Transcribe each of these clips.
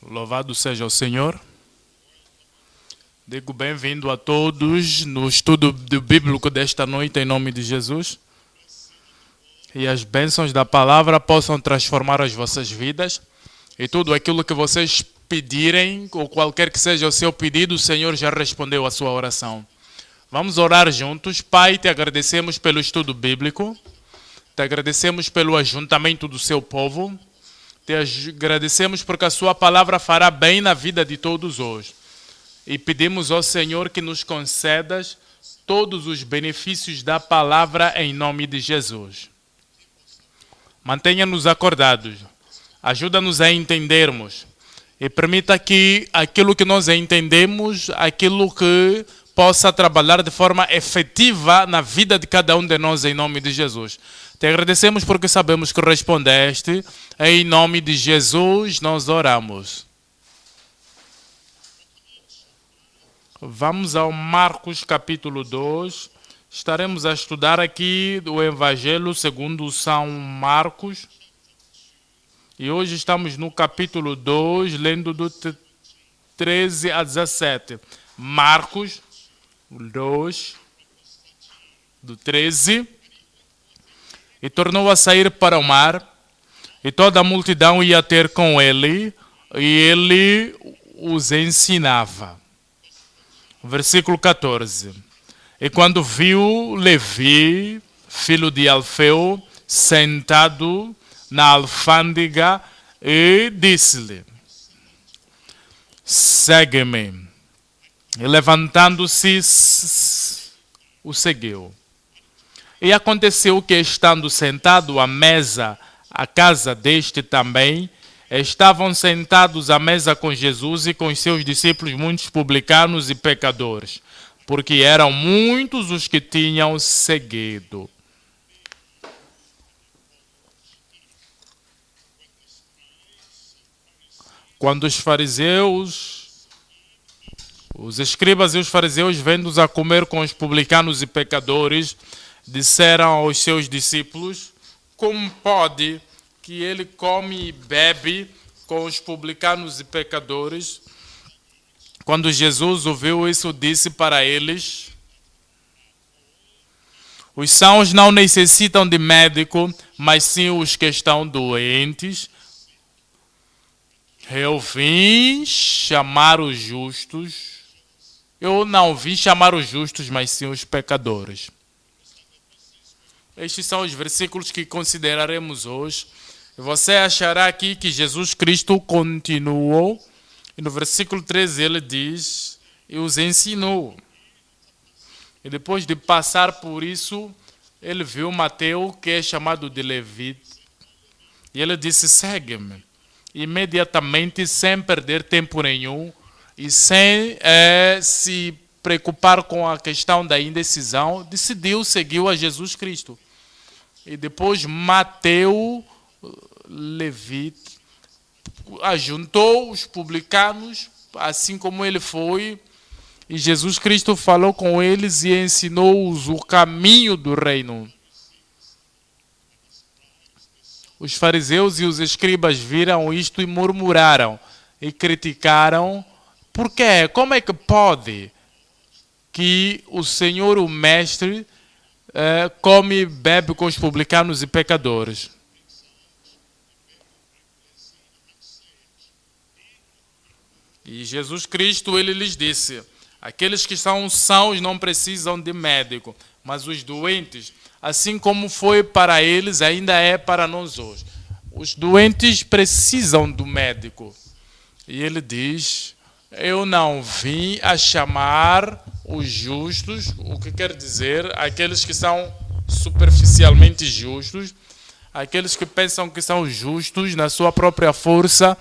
Louvado seja o Senhor. Digo bem-vindo a todos no estudo bíblico desta noite em nome de Jesus. E as bênçãos da palavra possam transformar as vossas vidas. E tudo aquilo que vocês pedirem, ou qualquer que seja o seu pedido, o Senhor já respondeu a sua oração. Vamos orar juntos. Pai, te agradecemos pelo estudo bíblico. Te agradecemos pelo ajuntamento do seu povo. Te agradecemos porque a sua palavra fará bem na vida de todos hoje. E pedimos ao Senhor que nos concedas todos os benefícios da palavra em nome de Jesus. Mantenha-nos acordados. Ajuda-nos a entendermos. E permita que aquilo que nós entendemos, aquilo que possa trabalhar de forma efetiva na vida de cada um de nós em nome de Jesus. Te agradecemos porque sabemos que respondeste. Em nome de Jesus nós oramos. Vamos ao Marcos capítulo 2. Estaremos a estudar aqui o Evangelho segundo São Marcos. E hoje estamos no capítulo 2, lendo do 13 a 17. Marcos 2, do 13. E tornou a sair para o mar, e toda a multidão ia ter com ele, e ele os ensinava. Versículo 14. E quando viu Levi, filho de Alfeu, sentado na alfândega, e disse-lhe: segue-me. E levantando-se, o seguiu. E aconteceu que, estando sentado à mesa, à casa deste também, estavam sentados à mesa com Jesus e com os seus discípulos muitos publicanos e pecadores, porque eram muitos os que tinham seguido. Quando os fariseus, os escribas e os fariseus, vendo-os a comer com os publicanos e pecadores, disseram aos seus discípulos: como pode que ele come e bebe com os publicanos e pecadores? Quando Jesus ouviu isso, disse para eles: os sãos não necessitam de médico, mas sim os que estão doentes. Eu vim chamar os justos. Eu não vim chamar os justos, mas sim os pecadores. Estes são os versículos que consideraremos hoje. Você achará aqui que Jesus Cristo continuou. E no versículo 13 ele diz: e os ensinou. E depois de passar por isso, ele viu Mateus, que é chamado de Levi. E ele disse: segue-me. Imediatamente, sem perder tempo nenhum, e sem se preocupar com a questão da indecisão, decidiu seguir a Jesus Cristo. E depois Mateus, Levi, ajuntou os publicanos, assim como ele foi, e Jesus Cristo falou com eles e ensinou-os o caminho do reino. Os fariseus e os escribas viram isto e murmuraram e criticaram. Por quê? Como é que pode que o Senhor, o Mestre, come e bebe com os publicanos e pecadores? E Jesus Cristo, ele lhes disse: aqueles que são sãos não precisam de médico, mas os doentes, assim como foi para eles, ainda é para nós hoje. Os doentes precisam do médico. E ele diz: eu não vim a chamar os justos, o que quer dizer aqueles que são superficialmente justos, aqueles que pensam que são justos na sua própria força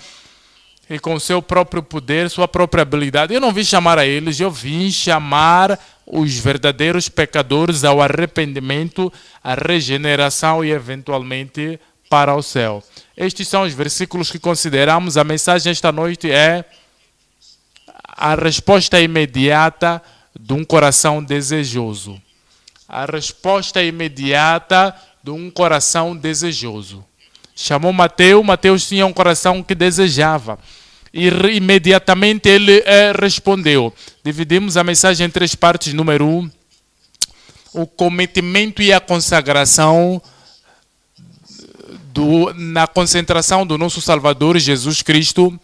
e com seu próprio poder, sua própria habilidade. Eu não vim chamar a eles, eu vim chamar os verdadeiros pecadores ao arrependimento, à regeneração e eventualmente para o céu. Estes são os versículos que consideramos. A mensagem esta noite é a resposta imediata de um coração desejoso. A resposta imediata de um coração desejoso. Chamou Mateus. Mateus tinha um coração que desejava. E imediatamente ele respondeu. Dividimos a mensagem em 3 partes. Número 1, o cometimento e a consagração na concentração do nosso Salvador Jesus Cristo.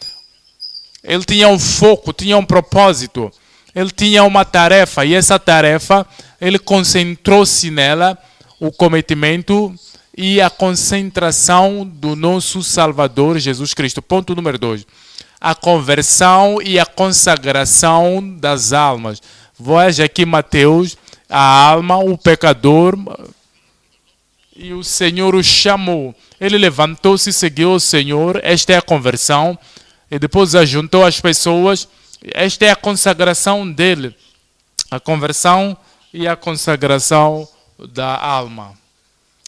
Ele tinha um foco, tinha um propósito. Ele tinha uma tarefa, e essa tarefa, ele concentrou-se nela, o cometimento e a concentração do nosso Salvador Jesus Cristo. Ponto número 2. A conversão e a consagração das almas. Veja aqui Mateus, a alma, o pecador, e o Senhor o chamou. Ele levantou-se e seguiu o Senhor. Esta é a conversão. E depois ajuntou as pessoas. Esta é a consagração dele. A conversão e a consagração da alma.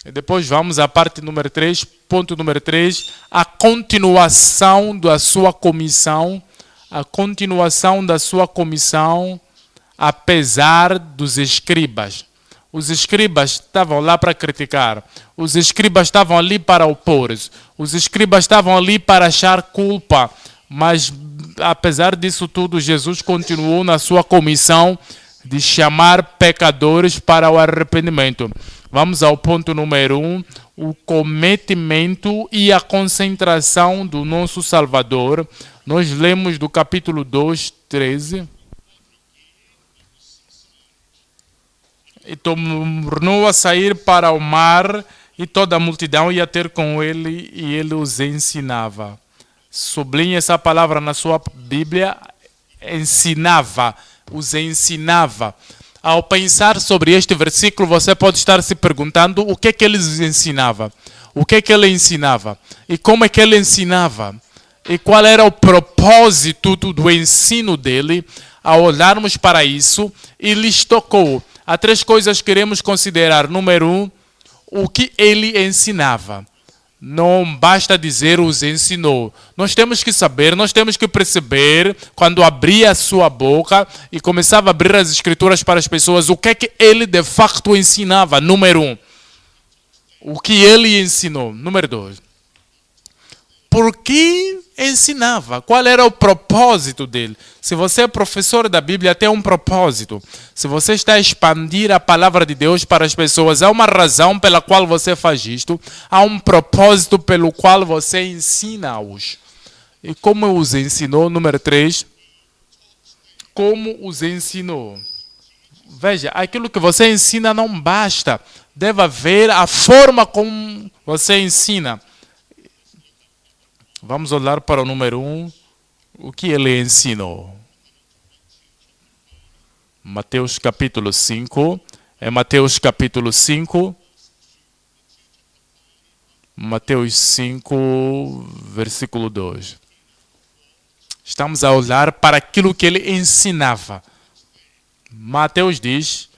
E depois vamos à parte número 3. Ponto número 3. A continuação da sua comissão. A continuação da sua comissão, apesar dos escribas. Os escribas estavam lá para criticar. Os escribas estavam ali para opor-se. Os escribas estavam ali para achar culpa. Mas, apesar disso tudo, Jesus continuou na sua comissão de chamar pecadores para o arrependimento. Vamos ao ponto número 1. O cometimento e a concentração do nosso Salvador. Nós lemos do capítulo 2, 13. E tornou a sair para o mar, e toda a multidão ia ter com ele, e ele os ensinava. Sublinhe essa palavra na sua Bíblia, ensinava, os ensinava. Ao pensar sobre este versículo, você pode estar se perguntando o que é que ele ensinava, o que é que ele ensinava, e como é que ele ensinava, e qual era o propósito do ensino dele. Ao olharmos para isso, e lhes tocou. Há 3 coisas que queremos considerar. Número 1, o que ele ensinava. Não basta dizer os ensinou. Nós temos que saber, nós temos que perceber, quando abria a sua boca e começava a abrir as escrituras para as pessoas, o que é que ele de facto ensinava. Número 1, o que ele ensinou. Número 2, por que ensinava? Qual era o propósito dele? Se você é professor da Bíblia, tem um propósito. Se você está a expandir a palavra de Deus para as pessoas, há uma razão pela qual você faz isto. Há um propósito pelo qual você ensina-os. E como os ensinou? Número 3. Como os ensinou? Veja, aquilo que você ensina não basta. Deve haver a forma como você ensina. Vamos olhar para o número 1, o que ele ensinou. Mateus capítulo 5, Mateus capítulo 5, Mateus 5, versículo 2. Estamos a olhar para aquilo que ele ensinava. Mateus diz,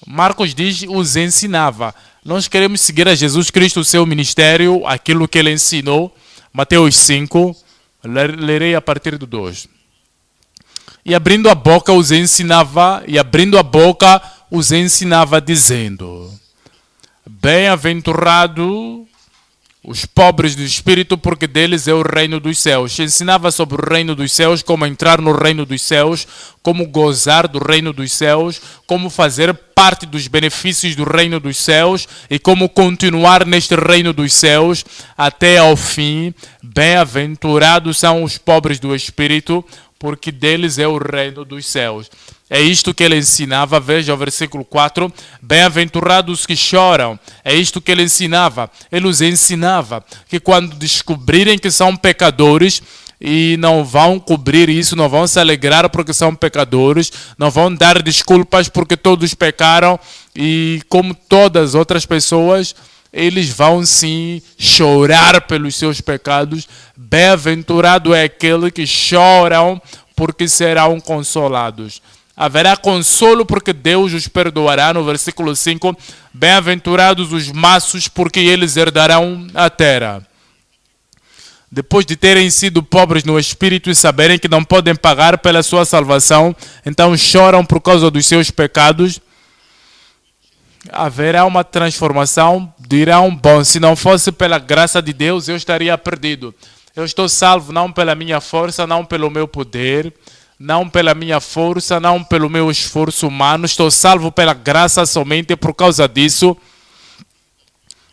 Marcos diz, os ensinava. Nós queremos seguir a Jesus Cristo, o seu ministério, aquilo que ele ensinou. Mateus 5, lerei a partir do 2. E abrindo a boca os ensinava, dizendo: Bem-aventurado os pobres do espírito, porque deles é o reino dos céus. Ensinava sobre o reino dos céus, como entrar no reino dos céus, como gozar do reino dos céus, como fazer parte dos benefícios do reino dos céus e como continuar neste reino dos céus até ao fim. Bem-aventurados são os pobres do espírito, porque deles é o reino dos céus. É isto que ele ensinava. Veja o versículo 4. Bem-aventurados os que choram. É isto que ele ensinava. Ele os ensinava que quando descobrirem que são pecadores, e não vão cobrir isso, não vão se alegrar porque são pecadores, não vão dar desculpas porque todos pecaram, e como todas as outras pessoas, eles vão sim chorar pelos seus pecados. Bem-aventurado é aquele que choram, porque serão consolados. Haverá consolo porque Deus os perdoará. No versículo 5, bem-aventurados os mansos, porque eles herdarão a terra. Depois de terem sido pobres no espírito e saberem que não podem pagar pela sua salvação, então choram por causa dos seus pecados, haverá uma transformação. Dirão: bom, se não fosse pela graça de Deus, eu estaria perdido. Eu estou salvo não pela minha força, não pelo meu poder, não pela minha força, não pelo meu esforço humano. Estou salvo pela graça somente. Por causa disso,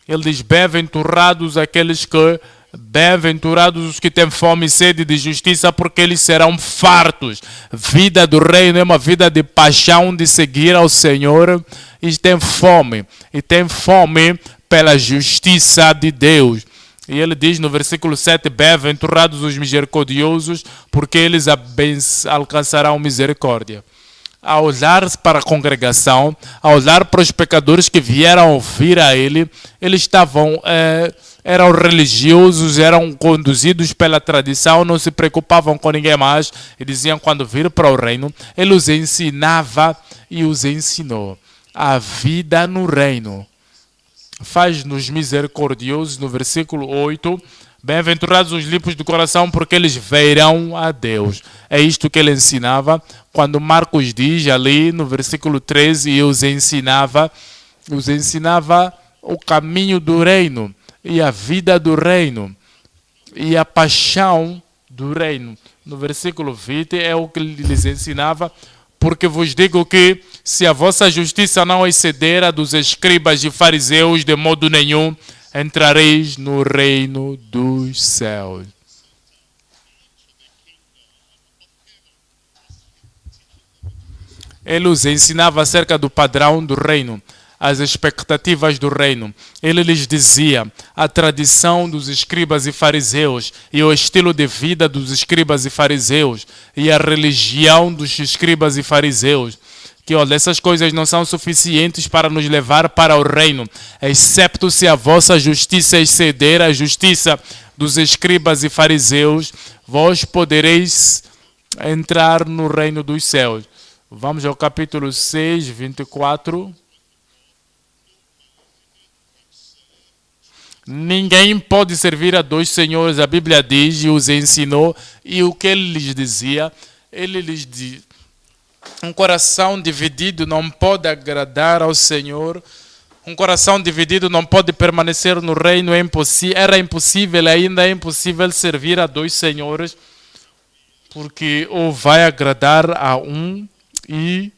ele diz: bem-aventurados aqueles que... Bem-aventurados os que têm fome e sede de justiça, porque eles serão fartos. Vida do reino é uma vida de paixão, de seguir ao Senhor. E tem fome pela justiça de Deus. E ele diz no versículo 7, bem-aventurados os misericordiosos, porque eles alcançarão misericórdia. Ao olhar para a congregação, ao olhar para os pecadores que vieram ouvir a ele, eles eram religiosos, eram conduzidos pela tradição, não se preocupavam com ninguém mais. E diziam, quando vir para o reino, ele os ensinava e os ensinou. A vida no reino faz-nos misericordiosos. No versículo 8, bem-aventurados os limpos de coração, porque eles verão a Deus. É isto que ele ensinava. Quando Marcos diz ali no versículo 13, e os ensinava o caminho do reino, e a vida do reino, e a paixão do reino. No versículo 20 é o que lhes ensinava: porque vos digo que, se a vossa justiça não exceder a dos escribas e fariseus, de modo nenhum entrareis no reino dos céus. Ele os ensinava acerca do padrão do reino, as expectativas do reino. Ele lhes dizia a tradição dos escribas e fariseus e o estilo de vida dos escribas e fariseus e a religião dos escribas e fariseus. Que, olha, essas coisas não são suficientes para nos levar para o reino, excepto se a vossa justiça exceder a justiça dos escribas e fariseus, vós podereis entrar no reino dos céus. Vamos ao capítulo 6, 24. Ninguém pode servir a dois senhores, a Bíblia diz, e os ensinou. E o que ele lhes dizia? Ele lhes dizia: um coração dividido não pode agradar ao Senhor. Um coração dividido não pode permanecer no reino. Era impossível, ainda é impossível servir a dois senhores, porque ou vai agradar a um e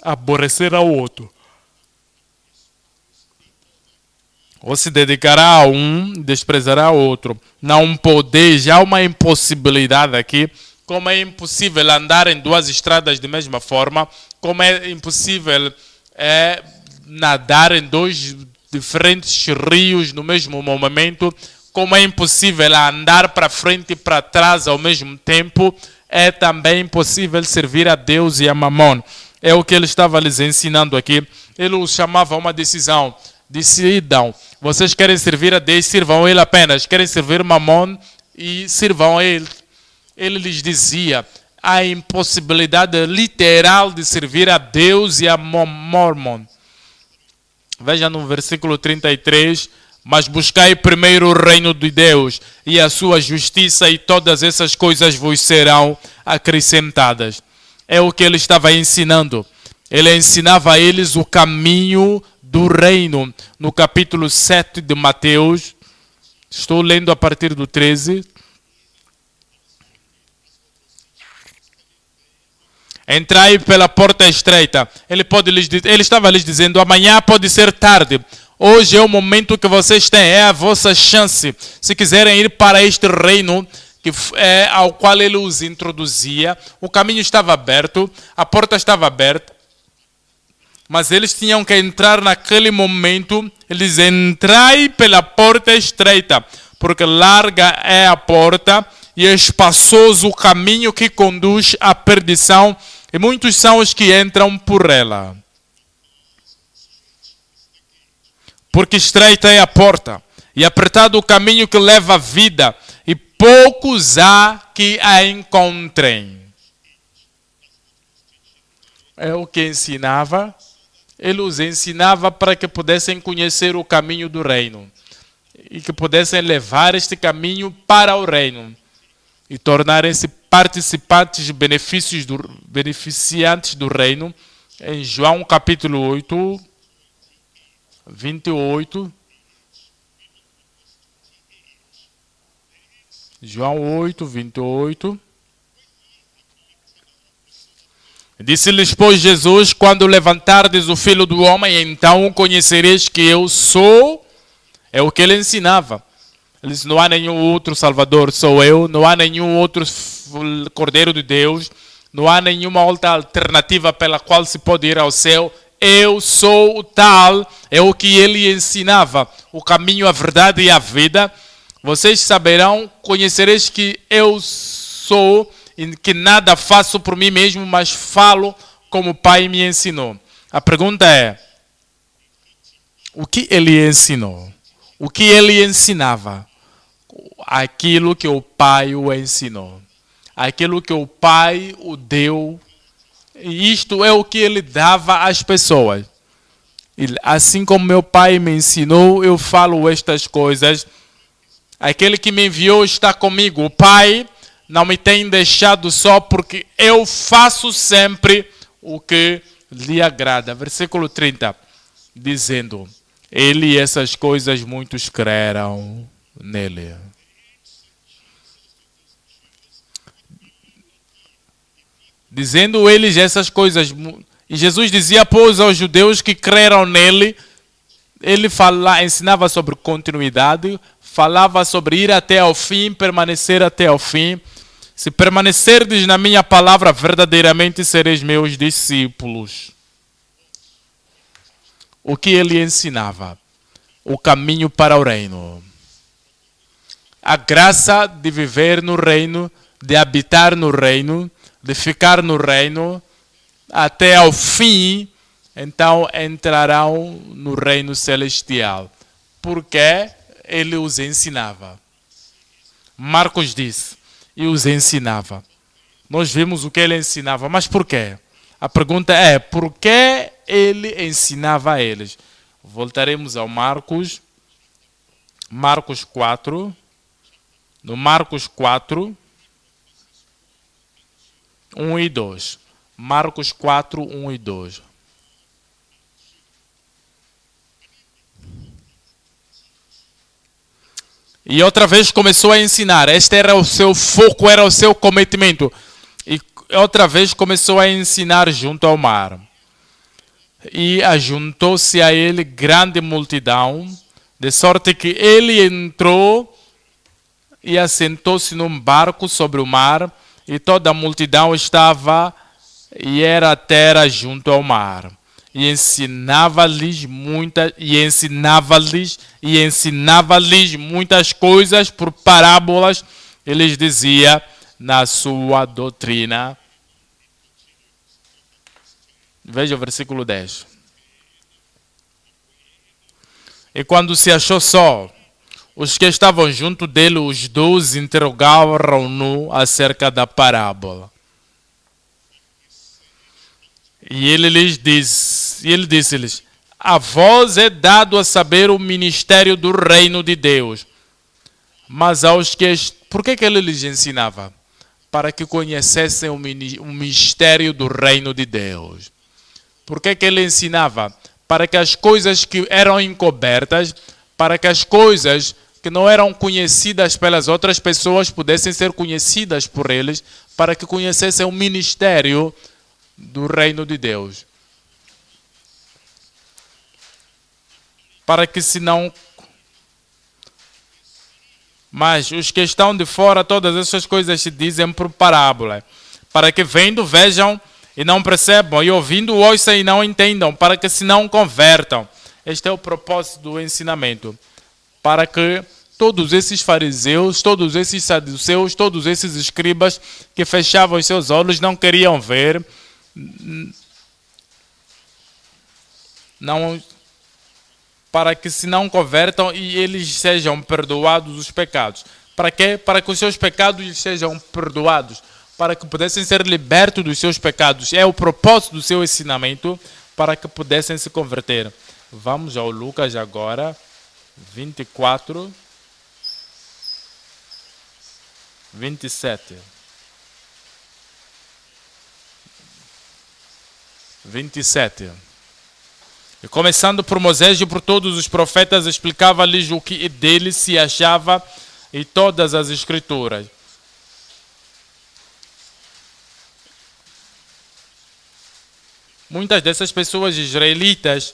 aborrecer ao outro, ou se dedicará a um e desprezará o outro. Não poder, já há uma impossibilidade aqui. Como é impossível andar em duas estradas da mesma forma, como é impossível nadar em dois diferentes rios no mesmo momento, como é impossível andar para frente e para trás ao mesmo tempo, é também impossível servir a Deus e a Mamon. É o que ele estava lhes ensinando aqui. Ele os chamava a uma decisão. Decidam. Vocês querem servir a Deus, sirvam a Ele apenas. Querem servir Mamon e sirvam a Ele. Ele lhes dizia a impossibilidade literal de servir a Deus e a Mormon. Veja no versículo 33, mas buscai primeiro o reino de Deus e a sua justiça, e todas essas coisas vos serão acrescentadas. É o que ele estava ensinando. Ele ensinava a eles o caminho do reino. No capítulo 7 de Mateus, estou lendo a partir do 13. Entrai pela porta estreita. Ele estava lhes dizendo: amanhã pode ser tarde. Hoje é o momento que vocês têm, é a vossa chance. Se quiserem ir para este reino ao qual ele os introduzia, o caminho estava aberto, a porta estava aberta, mas eles tinham que entrar naquele momento. Eles: entrai pela porta estreita, porque larga é a porta e espaçoso o caminho que conduz à perdição, e muitos são os que entram por ela. Porque estreita é a porta e apertado o caminho que leva à vida, e poucos há que a encontrem. É o que ensinava. Ele os ensinava para que pudessem conhecer o caminho do reino e que pudessem levar este caminho para o reino e tornarem-se participantes, beneficiantes do reino. Em João capítulo 8, 28. João 8, 28. Disse-lhes, pois, Jesus: quando levantardes o Filho do Homem, então conhecereis que eu sou. É o que ele ensinava. Ele disse: não há nenhum outro Salvador, sou eu. Não há nenhum outro Cordeiro de Deus. Não há nenhuma outra alternativa pela qual se pode ir ao céu. Eu sou o tal. É o que ele ensinava. O caminho, a verdade e a vida. Vocês saberão, conhecereis que eu sou, e que nada faço por mim mesmo, mas falo como o Pai me ensinou. A pergunta é: o que ele ensinou? O que ele ensinava? Aquilo que o Pai o ensinou. Aquilo que o Pai o deu. E isto é o que ele dava às pessoas. Assim como meu Pai me ensinou, eu falo estas coisas. Aquele que me enviou está comigo. O Pai não me tem deixado só, porque eu faço sempre o que lhe agrada. Versículo 30, dizendo: ele e essas coisas muitos creram nele. Dizendo eles essas coisas, e Jesus dizia, pois, aos judeus que creram nele, ele ensinava sobre continuidade, falava sobre ir até ao fim, permanecer até ao fim. Se permanecerdes na minha palavra, verdadeiramente sereis meus discípulos. O que ele ensinava? O caminho para o reino. A graça de viver no reino, de habitar no reino, de ficar no reino, até ao fim, então entrarão no reino celestial. Porque ele os ensinava. Marcos disse, e os ensinava. Nós vimos o que ele ensinava, mas por quê? A pergunta é, por que ele ensinava a eles? Voltaremos ao Marcos 4. No Marcos 4, 1 e 2. Marcos 4, 1 e 2. E outra vez começou a ensinar. Este era o seu foco, era o seu cometimento. E outra vez começou a ensinar junto ao mar. E ajuntou-se a ele grande multidão, de sorte que ele entrou e assentou-se num barco sobre o mar, e toda a multidão estava e era a terra junto ao mar. E ensinava-lhes muitas coisas por parábolas. Ele lhes dizia na sua doutrina. Veja o versículo 10. E quando se achou só, os que estavam junto dele, os 12, interrogaram-no acerca da parábola. E ele disse-lhes, a vós é dado a saber o ministério do reino de Deus. Mas aos que... Por que ele lhes ensinava? Para que conhecessem o mistério do reino de Deus. Por que ele ensinava? Para que as coisas que eram encobertas, para que as coisas que não eram conhecidas pelas outras pessoas pudessem ser conhecidas por eles, para que conhecessem o ministério do reino de Deus. Para que se não... Mas os que estão de fora, todas essas coisas se dizem por parábola. Para que vendo, vejam e não percebam, e ouvindo, ouçam e não entendam, para que se não convertam. Este é o propósito do ensinamento. Para que todos esses fariseus, todos esses saduceus, todos esses escribas que fechavam os seus olhos, não queriam ver, não, para que se não convertam e eles sejam perdoados os pecados. Para quê? Para que os seus pecados lhes sejam perdoados, para que pudessem ser libertos dos seus pecados. É o propósito do seu ensinamento, para que pudessem se converter. Vamos ao Lucas agora, 24, 27. 27. E começando por Moisés e por todos os profetas, explicava-lhes o que dele se achava e todas as Escrituras. Muitas dessas pessoas israelitas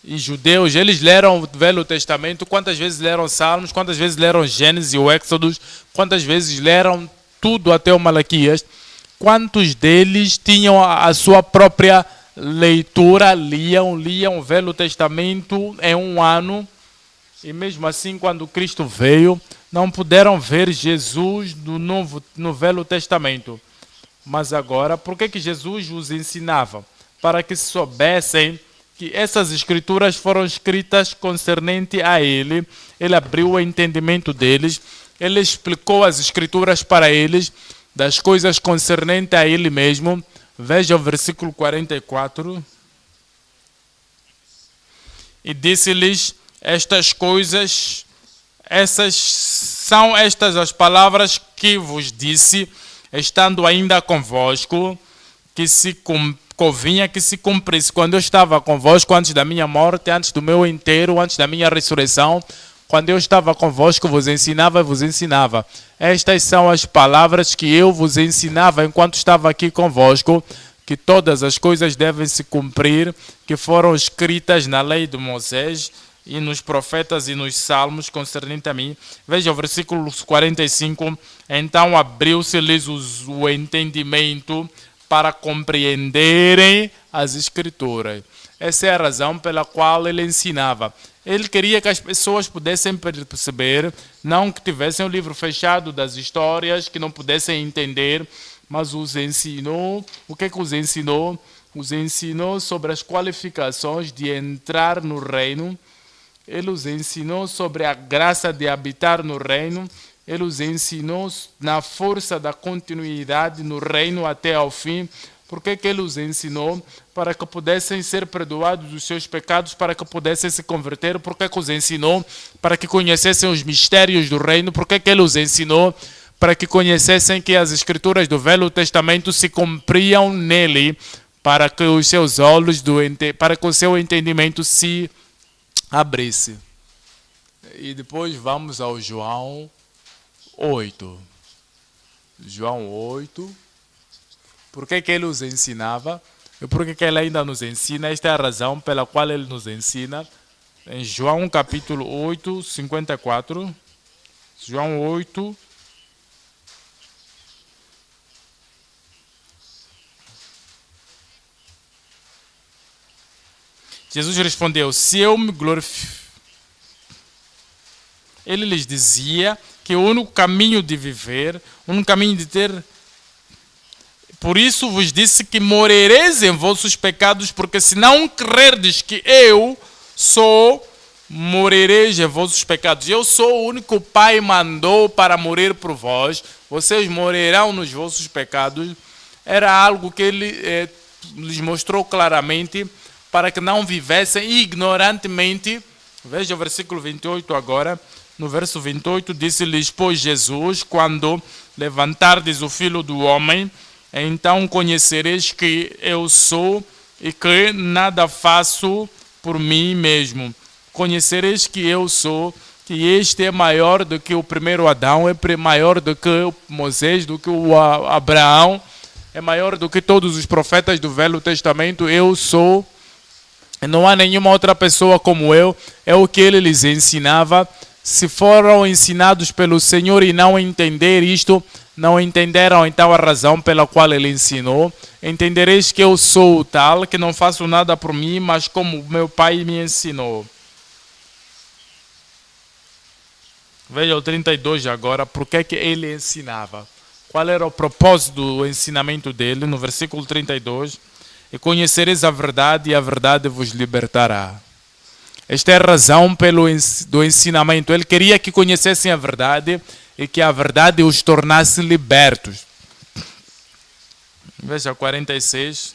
e judeus, eles leram o Velho Testamento, quantas vezes leram Salmos, quantas vezes leram Gênesis e o Éxodo, quantas vezes leram tudo até o Malaquias, quantos deles tinham a sua própria leitura, liam o Velho Testamento em um ano, e mesmo assim, quando Cristo veio, não puderam ver Jesus no Velho Testamento. Mas agora, por que Jesus os ensinava? Para que soubessem que essas escrituras foram escritas concernente a ele. Ele abriu o entendimento deles, ele explicou as escrituras para eles, das coisas concernentes a ele mesmo. Veja o versículo 44. E disse-lhes estas coisas, são estas as palavras que vos disse, estando ainda convosco, que se convinha que se cumprisse. Quando eu estava convosco, antes da minha morte, antes do meu enterro, antes da minha ressurreição, quando eu estava convosco, vos ensinava. Estas são as palavras que eu vos ensinava enquanto estava aqui convosco, que todas as coisas devem se cumprir, que foram escritas na lei de Moisés e nos profetas e nos salmos concernente a mim. Veja o versículo 45. Então abriu-se-lhes o entendimento para compreenderem as Escrituras. Essa é a razão pela qual ele ensinava. Ele queria que as pessoas pudessem perceber, não que tivessem o livro fechado das histórias, que não pudessem entender, mas os ensinou. O que é que os ensinou? Os ensinou sobre as qualificações de entrar no reino. Ele os ensinou sobre a graça de habitar no reino. Ele os ensinou na força da continuidade no reino até ao fim. Por que ele os ensinou? Para que pudessem ser perdoados os seus pecados, para que pudessem se converter. Por que os ensinou? Para que conhecessem os mistérios do reino. Por que ele os ensinou? Para que conhecessem que as escrituras do Velho Testamento se cumpriam nele, para que os seus olhos, para que o seu entendimento se abrisse. E depois vamos ao João 8. João 8. Por que ele os ensinava? E por que ele ainda nos ensina? Esta é a razão pela qual ele nos ensina. Em João capítulo 8, 54. João 8. Jesus respondeu: se eu me glorifico. Ele lhes dizia que o único caminho de viver, o único caminho de ter. Por isso vos disse que morrereis em vossos pecados, porque se não crerdes que eu sou, morrereis em vossos pecados. Eu sou o único Pai mandou para morrer por vós, vocês morrerão nos vossos pecados. Era algo que ele lhes mostrou claramente, para que não vivessem ignorantemente. Veja o versículo 28 agora. No verso 28, disse-lhes, pois Jesus, quando levantardes o Filho do Homem, então conhecereis que eu sou e que nada faço por mim mesmo. Conhecereis que eu sou, que este é maior do que o primeiro Adão, é maior do que Moisés, do que o Abraão, é maior do que todos os profetas do Velho Testamento. Eu sou, não há nenhuma outra pessoa como eu. É o que ele lhes ensinava. Se foram ensinados pelo Senhor e não entender isto, não entenderam então a razão pela qual ele ensinou. Entendereis que eu sou o tal, que não faço nada por mim, mas como meu Pai me ensinou. Veja o 32 agora, por que ele ensinava. Qual era o propósito do ensinamento dele? No versículo 32, e conhecereis a verdade, e a verdade vos libertará. Esta é a razão do ensinamento. Ele queria que conhecessem a verdade e que a verdade os tornasse libertos. Veja 46.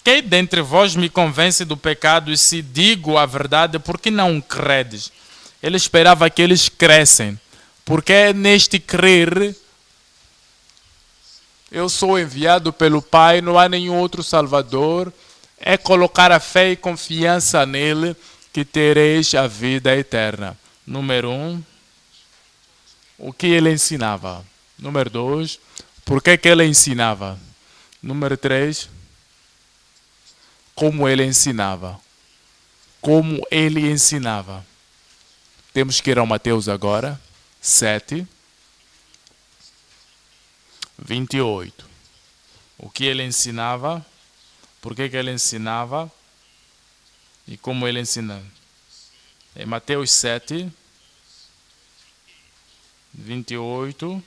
Quem dentre vós me convence do pecado, e se digo a verdade, por que não credes? Ele esperava que eles crescem. Porque neste crer, eu sou enviado pelo Pai, não há nenhum outro Salvador. É colocar a fé e confiança nele que tereis a vida eterna. Número 1, o que ele ensinava. Número 2, por que ele ensinava. Número 3, como ele ensinava. Como ele ensinava. Temos que ir ao Mateus agora, 7, 28. O que ele ensinava, por que ele ensinava e como ele ensinava. É Mateus 7, 28.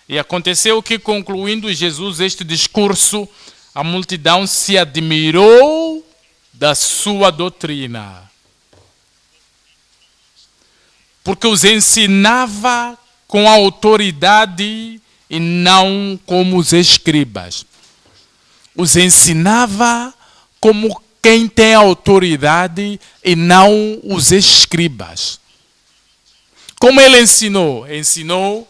E aconteceu que, concluindo Jesus este discurso, a multidão se admirou da sua doutrina, porque os ensinava com autoridade e não como os escribas. Os ensinava como quem tem autoridade e não os escribas. Como ele ensinou? Ensinou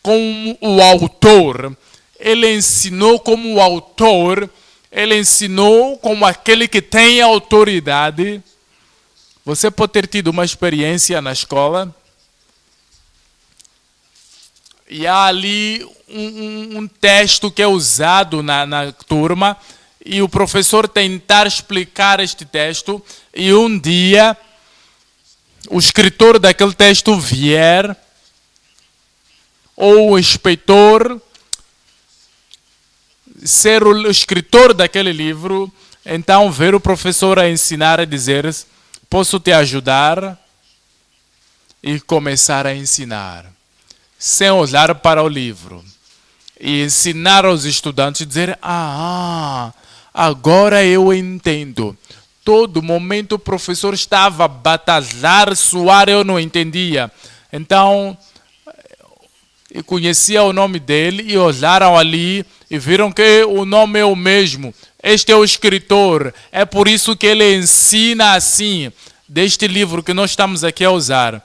como o autor. Ele ensinou como o autor. Ele ensinou como aquele que tem autoridade. Você pode ter tido uma experiência na escola e há ali um texto que é usado na turma e o professor tentar explicar este texto e um dia o escritor daquele texto vier ou o inspetor ser o escritor daquele livro, então ver o professor a ensinar e dizer: posso te ajudar? E começar a ensinar, sem olhar para o livro. E ensinar aos estudantes, dizer: agora eu entendo. Todo momento o professor estava a batalhar, suar, eu não entendia. Então, eu conhecia o nome dele e olharam ali e viram que o nome é o mesmo. Este é o escritor, é por isso que ele ensina assim, deste livro que nós estamos aqui a usar.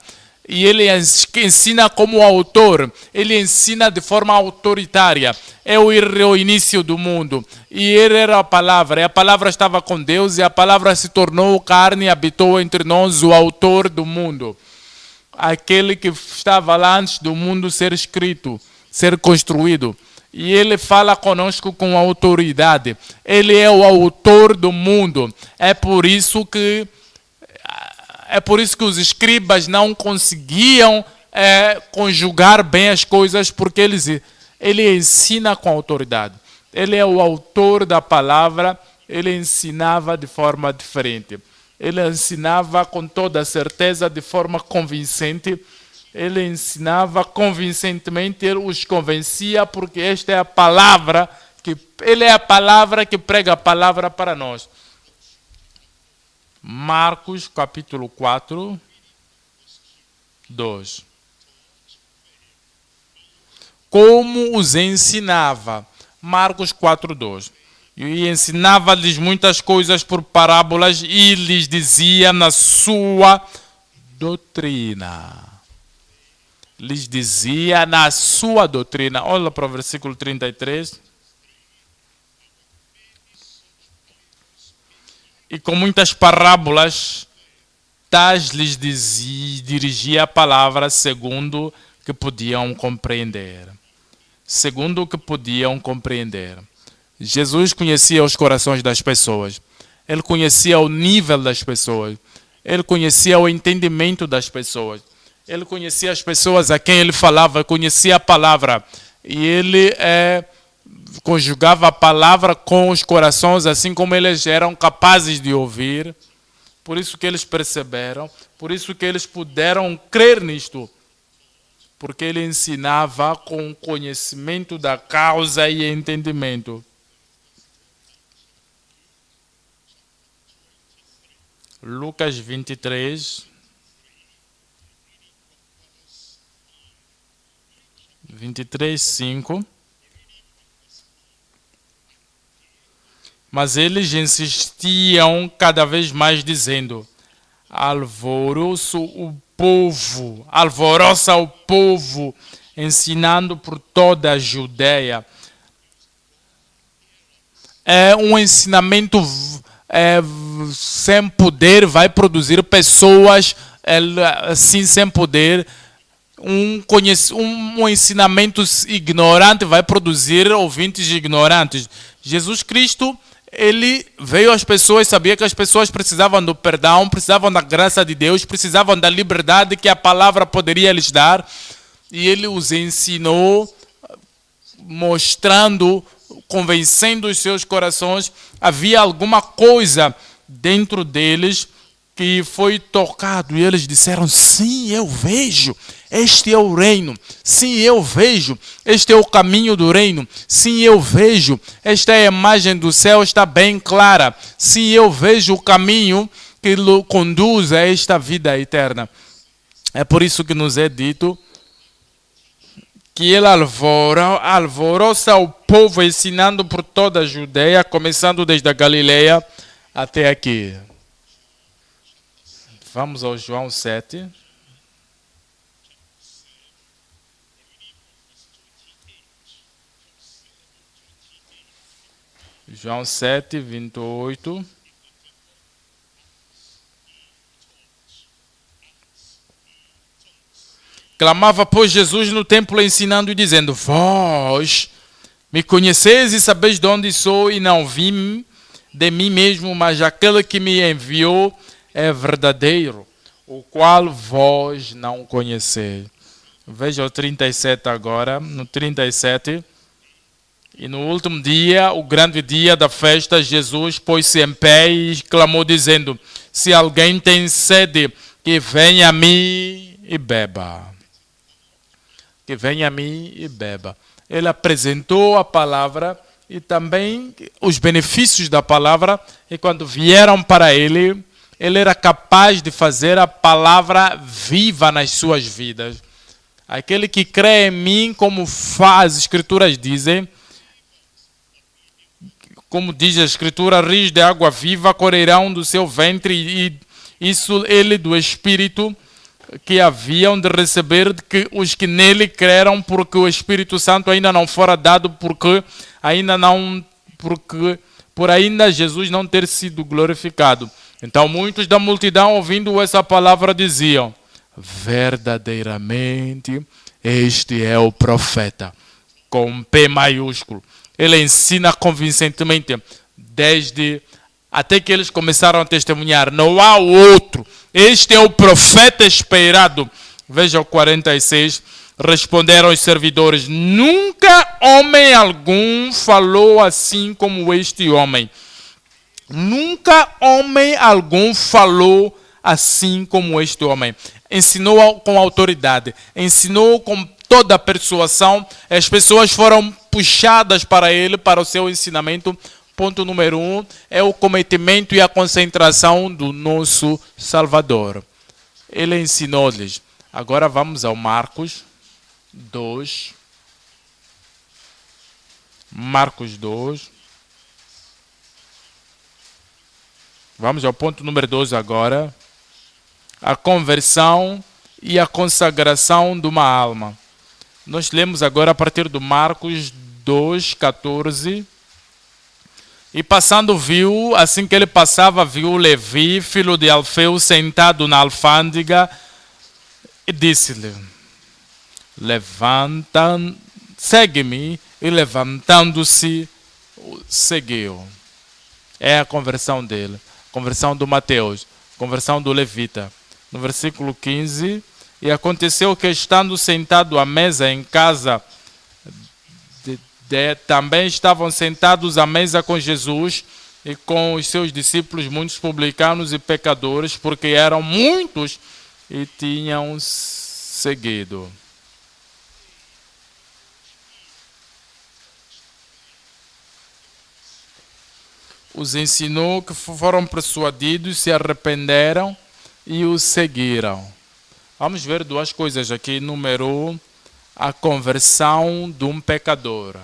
E ele ensina como autor, ele ensina de forma autoritária. É o início do mundo. E ele era a palavra, e a palavra estava com Deus, e a palavra se tornou carne e habitou entre nós, o autor do mundo. Aquele que estava lá antes do mundo ser escrito, ser construído. E ele fala conosco com autoridade. Ele é o autor do mundo. É por isso que os escribas não conseguiam conjugar bem as coisas, porque ele ensina com autoridade. Ele é o autor da palavra, ele ensinava de forma diferente. Ele ensinava com toda certeza, de forma convincente. Ele ensinava convincentemente, ele os convencia, porque esta é a palavra, ele é a palavra que prega a palavra para nós. Marcos capítulo 4, 2. Como os ensinava. Marcos 4, 2. E ensinava-lhes muitas coisas por parábolas e lhes dizia na sua doutrina. Lhes dizia na sua doutrina. Olha para o versículo 33. E com muitas parábolas, tais lhes dirigia a palavra segundo que podiam compreender. Segundo o que podiam compreender. Jesus conhecia os corações das pessoas. Ele conhecia o nível das pessoas. Ele conhecia o entendimento das pessoas. Ele conhecia as pessoas a quem ele falava, conhecia a palavra. E ele conjugava a palavra com os corações, assim como eles eram capazes de ouvir. Por isso que eles perceberam, por isso que eles puderam crer nisto. Porque ele ensinava com conhecimento da causa e entendimento. Lucas 23, 5. Mas eles insistiam cada vez mais, dizendo: alvoroça o povo, ensinando por toda a Judeia. É um ensinamento sem poder vai produzir pessoas assim sem poder. Um ensinamento ignorante vai produzir ouvintes ignorantes. Jesus Cristo, ele veio às pessoas, sabia que as pessoas precisavam do perdão, precisavam da graça de Deus, precisavam da liberdade que a palavra poderia lhes dar. E ele os ensinou, mostrando, convencendo os seus corações. Havia alguma coisa dentro deles que foi tocado. E eles disseram, sim, eu vejo. Este é o reino. Sim, eu vejo. Este é o caminho do reino. Sim, eu vejo. Esta é a imagem do céu, está bem clara. Sim, eu vejo o caminho que conduz a esta vida eterna. É por isso que nos é dito que ele alvoroça o povo, ensinando por toda a Judeia, começando desde a Galileia até aqui. Vamos ao João 7. João 7, 28. Clamava, pois, Jesus no templo ensinando e dizendo, vós me conheceis e sabeis de onde sou e não vim de mim mesmo, mas aquele que me enviou é verdadeiro, o qual vós não conheceis. Veja o 37 agora, no 37. E no último dia, o grande dia da festa, Jesus pôs-se em pé e clamou dizendo, se alguém tem sede, que venha a mim e beba. Que venha a mim e beba. Ele apresentou a palavra e também os benefícios da palavra, e quando vieram para ele, ele era capaz de fazer a palavra viva nas suas vidas. Aquele que crê em mim, como as Escrituras dizem, como diz a Escritura, rios de água viva correrão do seu ventre, e isso ele do Espírito que haviam de receber que os que nele creram, porque o Espírito Santo ainda não fora dado, porque por ainda Jesus não ter sido glorificado. Então muitos da multidão, ouvindo essa palavra, diziam, verdadeiramente este é o profeta, com P maiúsculo. Ele ensina convincentemente, até que eles começaram a testemunhar, não há outro, este é o profeta esperado. Veja o 46, responderam os servidores, nunca homem algum falou assim como este homem. Nunca homem algum falou assim como este homem. Ensinou com autoridade, ensinou com toda a persuasão, as pessoas foram puxadas para ele, para o seu ensinamento. Ponto número 1 é o cometimento e a concentração do nosso Salvador. Ele ensinou-lhes. Agora vamos ao Marcos 2. Marcos 2. Vamos ao ponto número 2 agora. A conversão e a consagração de uma alma. Nós lemos agora a partir do Marcos 2, 14. E passando viu, assim que ele passava, viu Levi, filho de Alfeu, sentado na alfândega, e disse-lhe, segue-me, e levantando-se, seguiu. É a conversão dele, conversão do Mateus, conversão do Levita. No versículo 15, e aconteceu que estando sentado à mesa em casa, também estavam sentados à mesa com Jesus e com os seus discípulos, muitos publicanos e pecadores, porque eram muitos e tinham seguido. Os ensinou, que foram persuadidos, se arrependeram e os seguiram. Vamos ver duas coisas aqui. Número 1, a conversão de um pecador.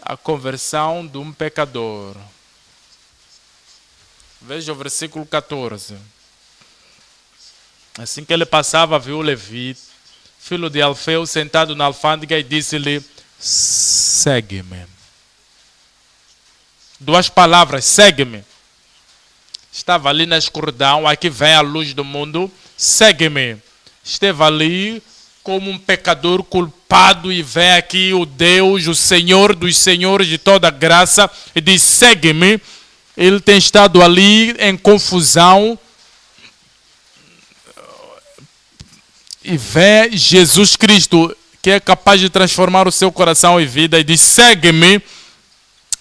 A conversão de um pecador. Veja o versículo 14. Assim que ele passava, viu Levi, filho de Alfeu, sentado na alfândega, e disse-lhe, segue-me. Duas palavras, segue-me. estava ali na escuridão, aqui vem a luz do mundo, segue-me. Esteve ali como um pecador culpado e vem aqui o Deus, o Senhor dos Senhores de toda graça e diz, segue-me. Ele tem estado ali em confusão e vê Jesus Cristo, que é capaz de transformar o seu coração em vida, e diz, segue-me.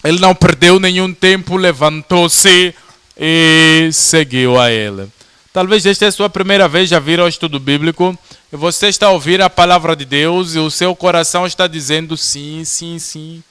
Ele não perdeu nenhum tempo, levantou-se e seguiu a ele. Talvez esta é a sua primeira vez a vir ao estudo bíblico, e você está a ouvir a palavra de Deus, e o seu coração está dizendo sim, sim, sim,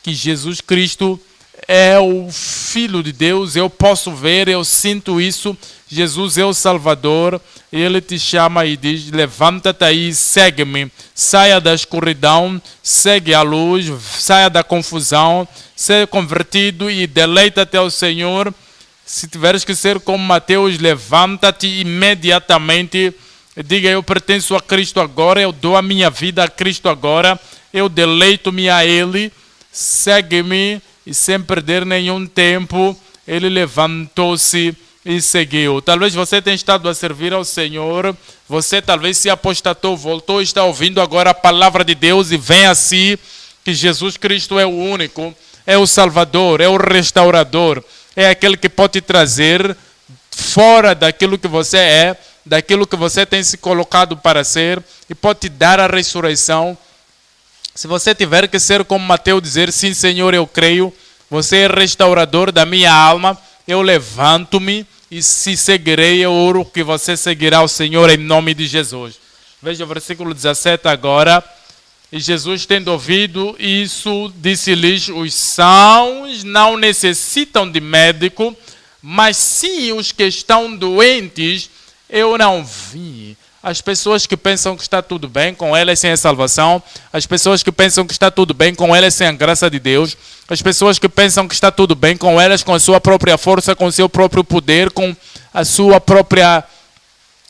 que Jesus Cristo é o Filho de Deus, eu posso ver, eu sinto isso, Jesus é o Salvador, e Ele te chama e diz, levanta-te aí, segue-me, saia da escuridão, segue a luz, saia da confusão, seja convertido e deleita-te ao Senhor. Se tiveres que ser como Mateus, levanta-te imediatamente, e diga, eu pertenço a Cristo agora, eu dou a minha vida a Cristo agora, eu deleito-me a Ele, segue-me. E sem perder nenhum tempo, ele levantou-se e seguiu. Talvez você tenha estado a servir ao Senhor, você talvez se apostatou, voltou, está ouvindo agora a palavra de Deus e vem assim que Jesus Cristo é o único, é o Salvador, é o restaurador, é aquele que pode te trazer fora daquilo que você é, daquilo que você tem se colocado para ser e pode te dar a ressurreição. Se você tiver que ser como Mateus, dizer, sim Senhor, eu creio, você é restaurador da minha alma, eu levanto-me e se seguirei, eu oro que você seguirá o Senhor em nome de Jesus. Veja o versículo 17 agora. E Jesus, tendo ouvido isso, disse-lhes, os sãos não necessitam de médico, mas sim os que estão doentes, eu não vim. As pessoas que pensam que está tudo bem com elas sem a salvação, as pessoas que pensam que está tudo bem com elas sem a graça de Deus, as pessoas que pensam que está tudo bem com elas com a sua própria força, com o seu próprio poder, com a sua própria...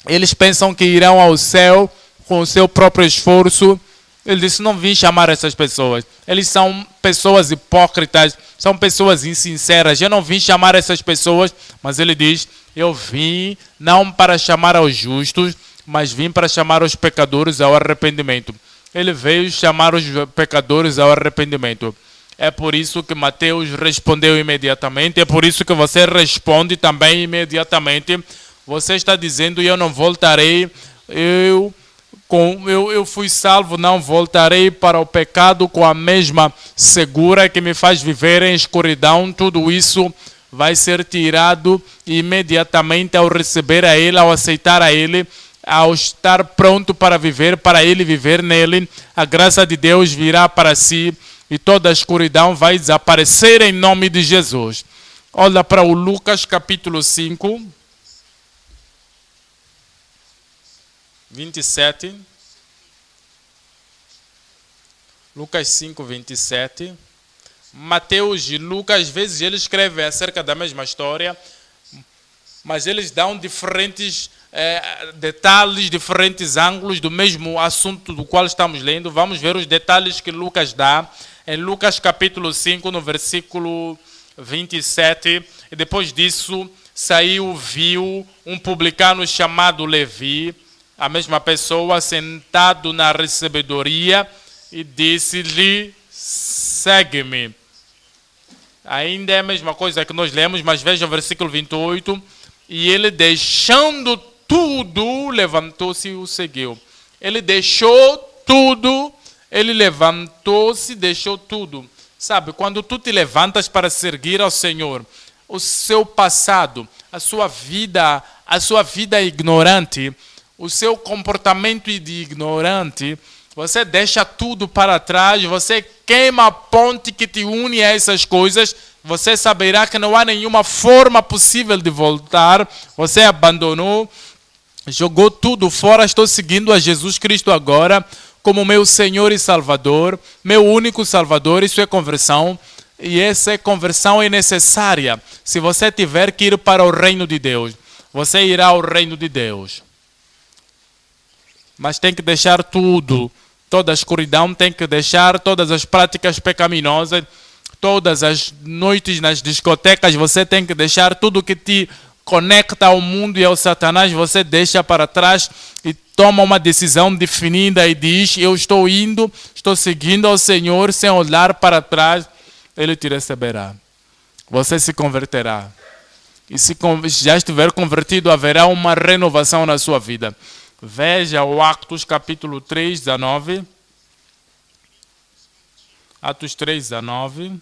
Eles pensam que irão ao céu com o seu próprio esforço. Ele disse, não vim chamar essas pessoas. Eles são pessoas hipócritas, são pessoas insinceras. Eu não vim chamar essas pessoas, mas ele diz, eu vim não para chamar aos justos, mas vim para chamar os pecadores ao arrependimento. Ele veio chamar os pecadores ao arrependimento. É por isso que Mateus respondeu imediatamente, é por isso que você responde também imediatamente. Você está dizendo, eu não voltarei, eu fui salvo, não voltarei para o pecado com a mesma segura que me faz viver em escuridão. Tudo isso vai ser tirado imediatamente ao receber a Ele, ao aceitar a Ele, ao estar pronto para viver, para Ele viver nele. A graça de Deus virá para si e toda a escuridão vai desaparecer em nome de Jesus. Olha para o Lucas capítulo 5. 27. Lucas 5, 27. Mateus e Lucas, às vezes eles escrevem acerca da mesma história, mas eles dão diferentes detalhes, diferentes ângulos do mesmo assunto do qual estamos lendo. Vamos ver os detalhes que Lucas dá. Em Lucas capítulo 5, no versículo 27, e depois disso viu um publicano chamado Levi, a mesma pessoa, sentado na recebedoria, e disse-lhe, segue-me. Ainda é a mesma coisa que nós lemos, mas veja o versículo 28. E ele, deixando tudo, levantou-se e o seguiu. Ele deixou tudo, ele levantou-se e deixou tudo. Sabe, quando tu te levantas para seguir ao Senhor, o seu passado, a sua vida ignorante, o seu comportamento de ignorante, você deixa tudo para trás, você queima a ponte que te une a essas coisas, você saberá que não há nenhuma forma possível de voltar, você abandonou, jogou tudo fora. Estou seguindo a Jesus Cristo agora como meu Senhor e Salvador, meu único Salvador. Isso é conversão, e essa conversão é necessária. Se você tiver que ir para o reino de Deus, você irá ao reino de Deus. Mas tem que deixar tudo, toda a escuridão, tem que deixar todas as práticas pecaminosas, todas as noites nas discotecas, você tem que deixar tudo que te conecta ao mundo e ao Satanás, você deixa para trás e toma uma decisão definida e diz: eu estou indo, estou seguindo ao Senhor sem olhar para trás, Ele te receberá. Você se converterá. E se já estiver convertido, haverá uma renovação na sua vida. Veja o Atos capítulo 3, 19. Atos 3, 19.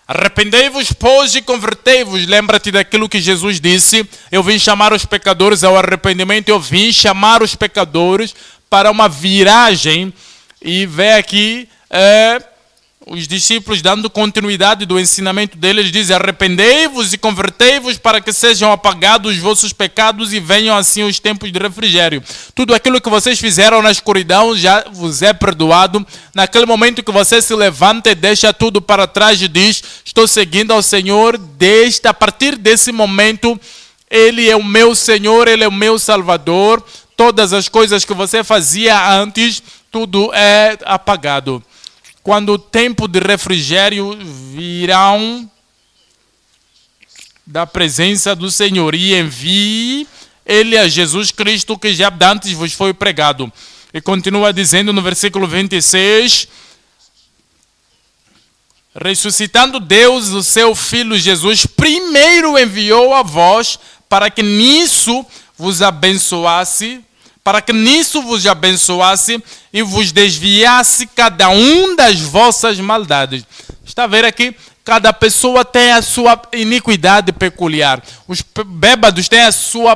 Arrependei-vos, pois, e convertei-vos. Lembra-te daquilo que Jesus disse: eu vim chamar os pecadores ao arrependimento, eu vim chamar os pecadores para uma viragem. E vê aqui os discípulos dando continuidade do ensinamento deles, dizem: arrependei-vos e convertei-vos para que sejam apagados os vossos pecados e venham assim os tempos de refrigério. Tudo aquilo que vocês fizeram na escuridão já vos é perdoado. Naquele momento que você se levanta e deixa tudo para trás e diz: estou seguindo ao Senhor, a partir desse momento Ele é o meu Senhor, Ele é o meu Salvador. Todas as coisas que você fazia antes, tudo é apagado. Quando o tempo de refrigério virão da presença do Senhor e envie Ele a Jesus Cristo, que já antes vos foi pregado. E continua dizendo no versículo 26, ressuscitando Deus o seu Filho Jesus, primeiro enviou a vós para que nisso vos abençoasse, e vos desviasse cada um das vossas maldades. Está a ver aqui? Cada pessoa tem a sua iniquidade peculiar. Os bêbados têm a sua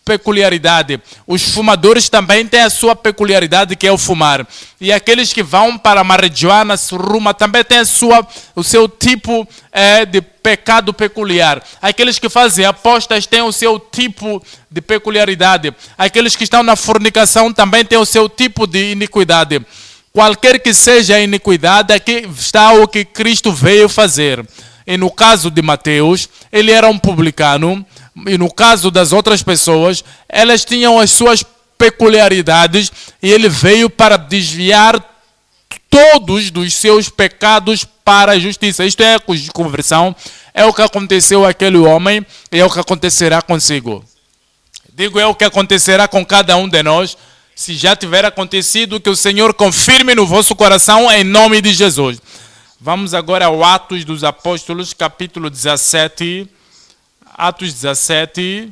peculiaridade. Os fumadores também têm a sua peculiaridade, que é o fumar. E aqueles que vão para a marijuana, suruma, também têm o seu tipo de pecado peculiar. Aqueles que fazem apostas têm o seu tipo de peculiaridade. Aqueles que estão na fornicação também têm o seu tipo de iniquidade. Qualquer que seja a iniquidade, aqui está o que Cristo veio fazer. E no caso de Mateus, ele era um publicano. E no caso das outras pessoas, elas tinham as suas peculiaridades. E ele veio para desviar todos dos seus pecados para a justiça. Isto é conversão. É o que aconteceu àquele homem e é o que acontecerá consigo. Digo, é o que acontecerá com cada um de nós. Se já tiver acontecido, que o Senhor confirme no vosso coração em nome de Jesus. Vamos agora ao Atos dos Apóstolos, capítulo 17. Atos 17,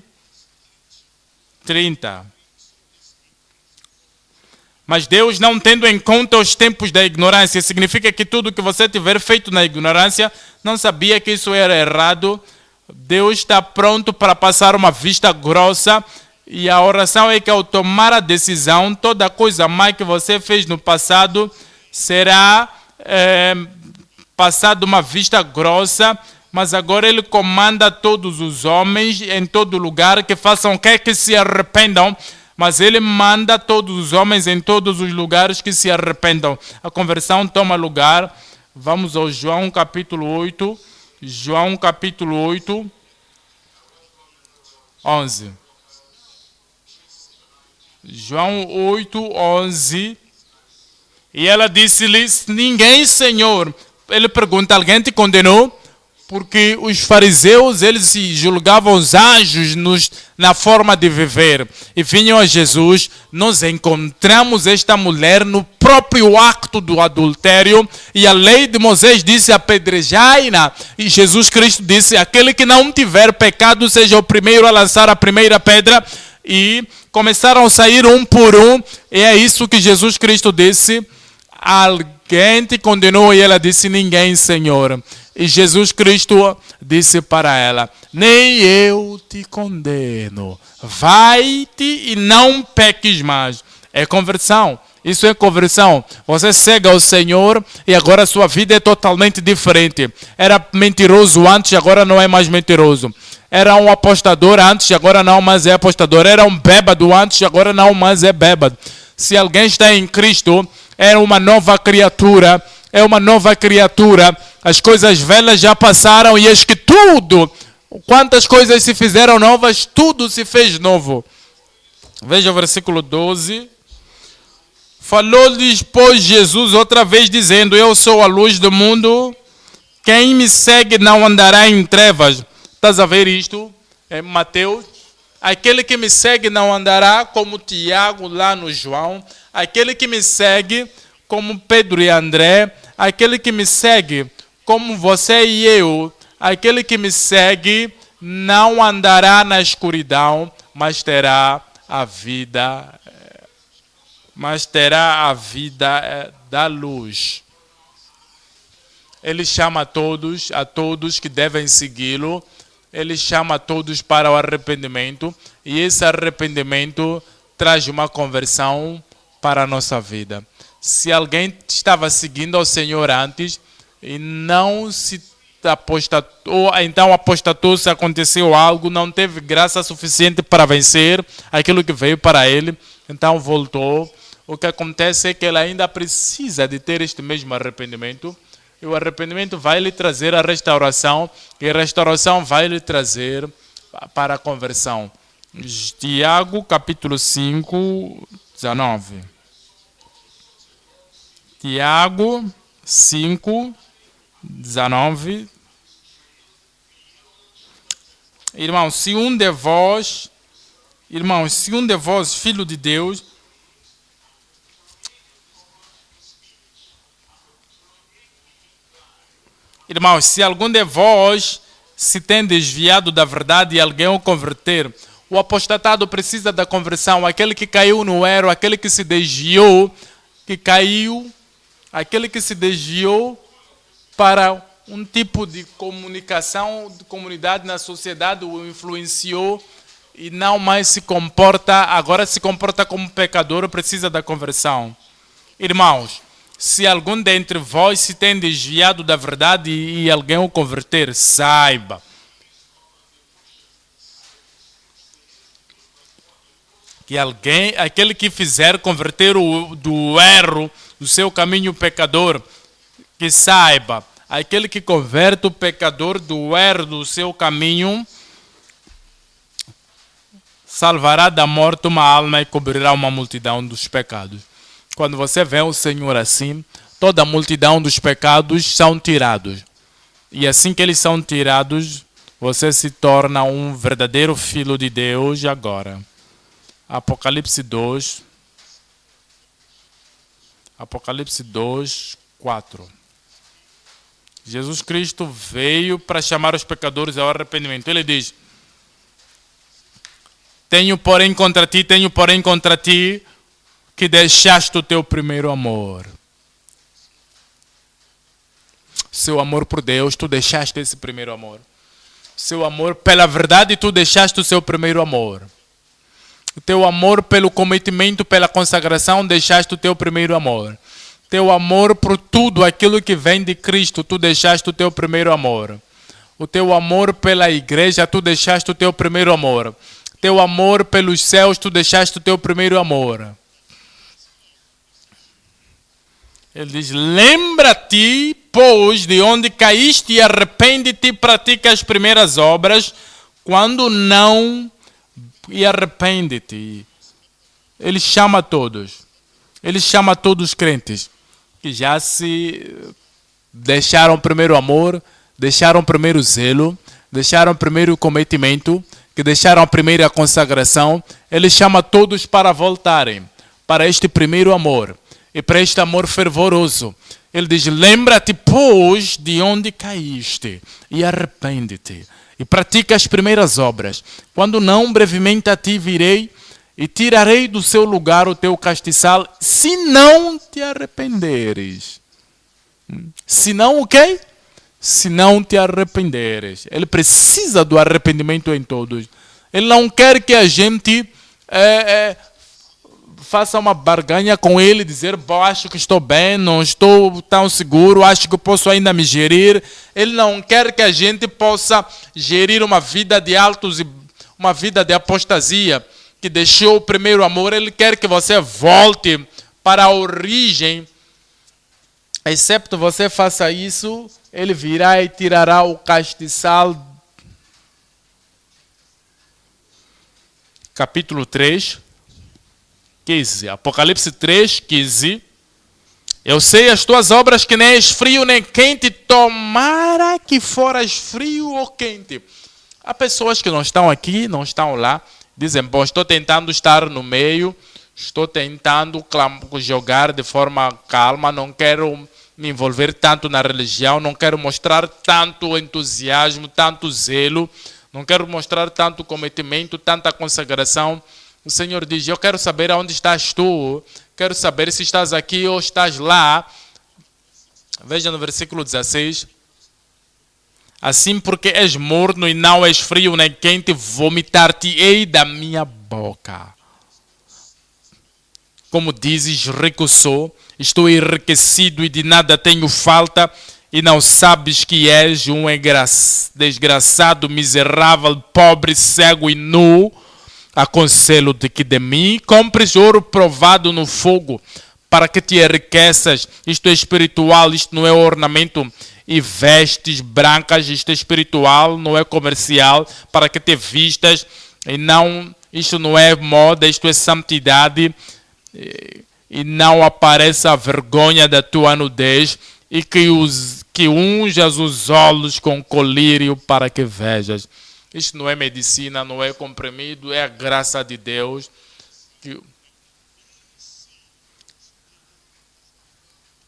30. Mas Deus, não tendo em conta os tempos da ignorância, significa que tudo que você tiver feito na ignorância, não sabia que isso era errado. Deus está pronto para passar uma vista grossa. E a oração é que ao tomar a decisão, toda coisa má que você fez no passado será passada uma vista grossa. Mas agora Ele comanda todos os homens em todo lugar que façam que se arrependam. Mas Ele manda todos os homens em todos os lugares que se arrependam. A conversão toma lugar. Vamos ao João capítulo 8. João capítulo 8, 11. João 8, 11. E ela disse-lhes: ninguém, Senhor. Ele pergunta: alguém te condenou? Porque os fariseus, eles se julgavam os anjos na forma de viver. E vinham a Jesus: nós encontramos esta mulher no próprio acto do adultério. E a lei de Moisés disse: apedrejai-na. E Jesus Cristo disse: aquele que não tiver pecado, seja o primeiro a lançar a primeira pedra. E começaram a sair um por um. E é isso que Jesus Cristo disse: alguém te condenou? E ela disse: ninguém, Senhor. E Jesus Cristo disse para ela: nem eu te condeno. Vai-te e não peques mais. É conversão. Isso é conversão. Você segue ao Senhor e agora a sua vida é totalmente diferente. Era mentiroso antes, agora não é mais mentiroso. Era um apostador antes, agora não mais é apostador. Era um bêbado antes, agora não mais é bêbado. Se alguém está em Cristo, é uma nova criatura. É uma nova criatura. As coisas velhas já passaram e eis que tudo, quantas coisas se fizeram novas, tudo se fez novo. Veja o versículo 12. Falou-lhes, pois, Jesus outra vez, dizendo: eu sou a luz do mundo. Quem me segue não andará em trevas. Estás a ver isto? É Mateus. Aquele que me segue não andará como Tiago lá no João. Aquele que me segue como Pedro e André. Aquele que me segue como você e eu. Aquele que me segue não andará na escuridão, mas terá a vida da luz. Ele chama a todos que devem segui-lo. Ele chama a todos para o arrependimento. E esse arrependimento traz uma conversão para a nossa vida. Se alguém estava seguindo ao Senhor antes e não se apostatou, ou então apostatou, se aconteceu algo, não teve graça suficiente para vencer aquilo que veio para ele, então voltou. O que acontece é que ele ainda precisa de ter este mesmo arrependimento. E o arrependimento vai lhe trazer a restauração, e a restauração vai lhe trazer para a conversão. Tiago, capítulo 5, 19. Tiago 5, 19. Irmãos, se um de vós, filho de Deus, irmãos, se algum de vós se tem desviado da verdade e alguém o converter, o apostatado precisa da conversão. Aquele que caiu no erro, aquele que se desviou, aquele que se desviou para um tipo de comunicação, de comunidade na sociedade, o influenciou e não mais se comporta, agora se comporta como pecador, precisa da conversão. Irmãos, se algum dentre vós se tem desviado da verdade e alguém o converter, saiba que aquele que fizer converter do erro, do seu caminho pecador, que saiba, aquele que converte o pecador do erro do seu caminho, salvará da morte uma alma e cobrirá uma multidão dos pecados. Quando você vê o Senhor assim, toda a multidão dos pecados são tirados. E assim que eles são tirados, você se torna um verdadeiro filho de Deus agora. Apocalipse 2, 4. Jesus Cristo veio para chamar os pecadores ao arrependimento. Ele diz: tenho porém contra ti que deixaste o teu primeiro amor. Seu amor por Deus, tu deixaste esse primeiro amor. Seu amor pela verdade, tu deixaste o seu primeiro amor. O teu amor pelo cometimento, pela consagração, deixaste o teu primeiro amor. Teu amor por tudo aquilo que vem de Cristo, tu deixaste o teu primeiro amor. O teu amor pela igreja, tu deixaste o teu primeiro amor. Teu amor pelos céus, tu deixaste o teu primeiro amor. Ele diz: lembra-te, pois, de onde caíste e arrepende-te e pratica as primeiras obras, quando não, e arrepende-te. Ele chama todos os crentes que já se deixaram o primeiro amor, deixaram o primeiro zelo, deixaram o primeiro cometimento, que deixaram a primeira consagração. Ele chama todos para voltarem para este primeiro amor e para este amor fervoroso. Ele diz: lembra-te, pois, de onde caíste e arrepende-te e pratica as primeiras obras. Quando não, brevemente a ti virei e tirarei do seu lugar o teu castiçal, se não te arrependeres. Se não o quê? Se não te arrependeres. Ele precisa do arrependimento em todos. Ele não quer que a gente faça uma barganha com ele, dizer: acho que estou bem, não estou tão seguro, acho que posso ainda me gerir. Ele não quer que a gente possa gerir uma vida de altos e uma vida de apostasia, que deixou o primeiro amor. Ele quer que você volte para a origem. Excepto você faça isso, ele virá e tirará o castiçal. Capítulo 3. 15. Apocalipse 3, 15. Eu sei as tuas obras, que nem és frio nem quente, tomara que foras frio ou quente. Há pessoas que não estão aqui, não estão lá, dizem, bom, estou tentando estar no meio, estou tentando jogar de forma calma, não quero me envolver tanto na religião, não quero mostrar tanto entusiasmo, tanto zelo, não quero mostrar tanto cometimento, tanta consagração. O Senhor diz, eu quero saber aonde estás tu, quero saber se estás aqui ou estás lá. Veja no versículo 16. Assim, porque és morno e não és frio nem quente, vomitar-te-ei da minha boca. Como dizes, rico sou, estou enriquecido e de nada tenho falta, e não sabes que és um desgraçado, miserável, pobre, cego e nu. Aconselho-te que de mim compres ouro provado no fogo, para que te enriqueças. Isto é espiritual, isto não é ornamento. E vestes brancas, isto é espiritual, não é comercial, para que te vistas. E não, isto não é moda, isto é santidade. E não apareça a vergonha da tua nudez. E que unjas os olhos com colírio para que vejas. Isto não é medicina, não é comprimido, é a graça de Deus.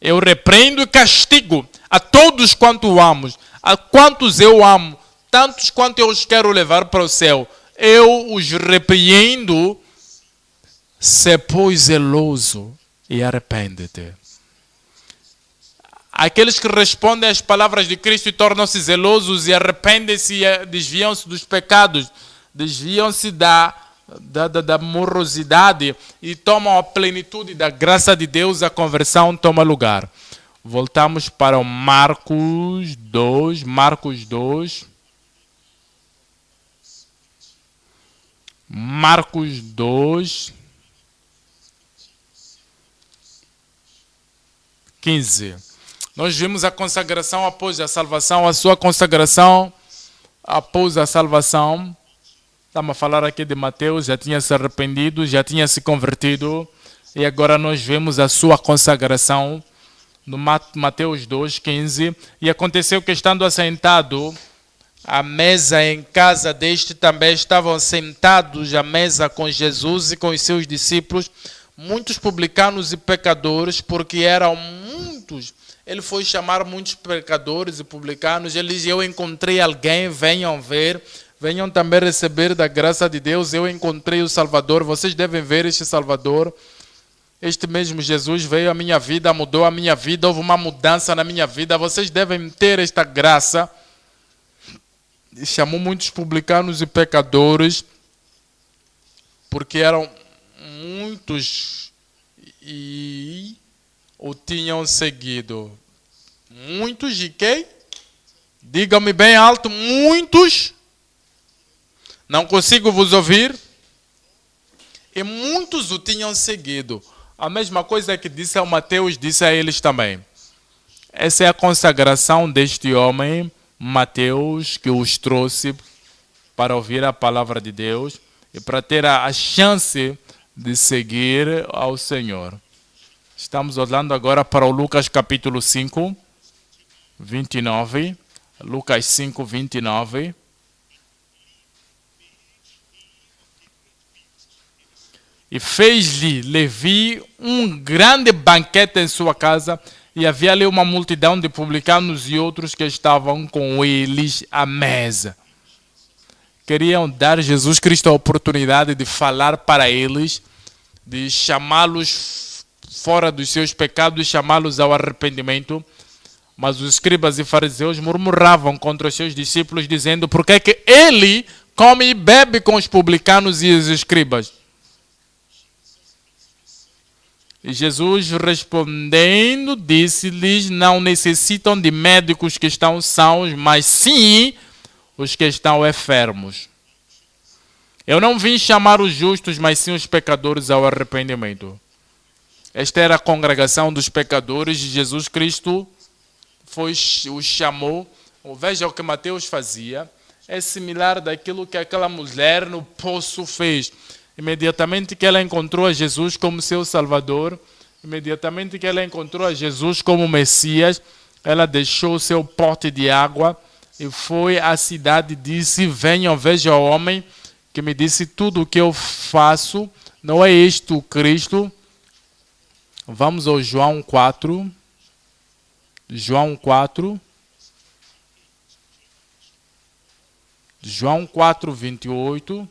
Eu repreendo e castigo a todos quanto amo. A quantos eu amo, tantos quanto eu os quero levar para o céu. Eu os repreendo, se pois zeloso e arrepende-te. Aqueles que respondem às palavras de Cristo e tornam-se zelosos e arrependem-se e desviam-se dos pecados, desviam-se da morosidade e tomam a plenitude da graça de Deus, a conversão toma lugar. Voltamos para o Marcos 2. Marcos 2. Marcos 2. 15. Nós vimos a consagração após a salvação, a sua consagração após a salvação. Estamos a falar aqui de Mateus, já tinha se arrependido, já tinha se convertido. E agora nós vemos a sua consagração no Mateus 2, 15. E aconteceu que, estando assentado à mesa em casa deste, também estavam sentados à mesa com Jesus e com os seus discípulos, muitos publicanos e pecadores, porque eram muitos. Ele foi chamar muitos pecadores e publicanos. Ele disse, eu encontrei alguém, venham ver, venham também receber da graça de Deus. Eu encontrei o Salvador, vocês devem ver este Salvador. Este mesmo Jesus veio à minha vida, mudou a minha vida, houve uma mudança na minha vida. Vocês devem ter esta graça. E chamou muitos publicanos e pecadores, porque eram muitos e o tinham seguido. Muitos de quem? Digam-me bem alto, muitos. Não consigo vos ouvir. E muitos o tinham seguido. A mesma coisa que disse ao Mateus, disse a eles também. Essa é a consagração deste homem, Mateus, que os trouxe para ouvir a palavra de Deus e para ter a chance de seguir ao Senhor. Estamos olhando agora para o Lucas capítulo 5, 29. Lucas 5, 29. E fez-lhe Levi um grande banquete em sua casa, e havia ali uma multidão de publicanos e outros que estavam com eles à mesa. Queriam dar a Jesus Cristo a oportunidade de falar para eles, de chamá-los fora dos seus pecados e chamá-los ao arrependimento. Mas os escribas e fariseus murmuravam contra os seus discípulos, dizendo, por que é que ele come e bebe com os publicanos e os escribas? E Jesus, respondendo, disse-lhes, não necessitam de médicos que estão sãos, mas sim os que estão enfermos. Eu não vim chamar os justos, mas sim os pecadores ao arrependimento. Esta era a congregação dos pecadores e Jesus Cristo os chamou. Veja o que Mateus fazia. É similar daquilo que aquela mulher no poço fez. Imediatamente que ela encontrou a Jesus como seu Salvador, imediatamente que ela encontrou a Jesus como Messias, ela deixou o seu pote de água e foi à cidade e disse: venham, vejam o homem que me disse tudo o que eu faço. Não é este o Cristo? Vamos ao João 4. João 4. João 4, 28.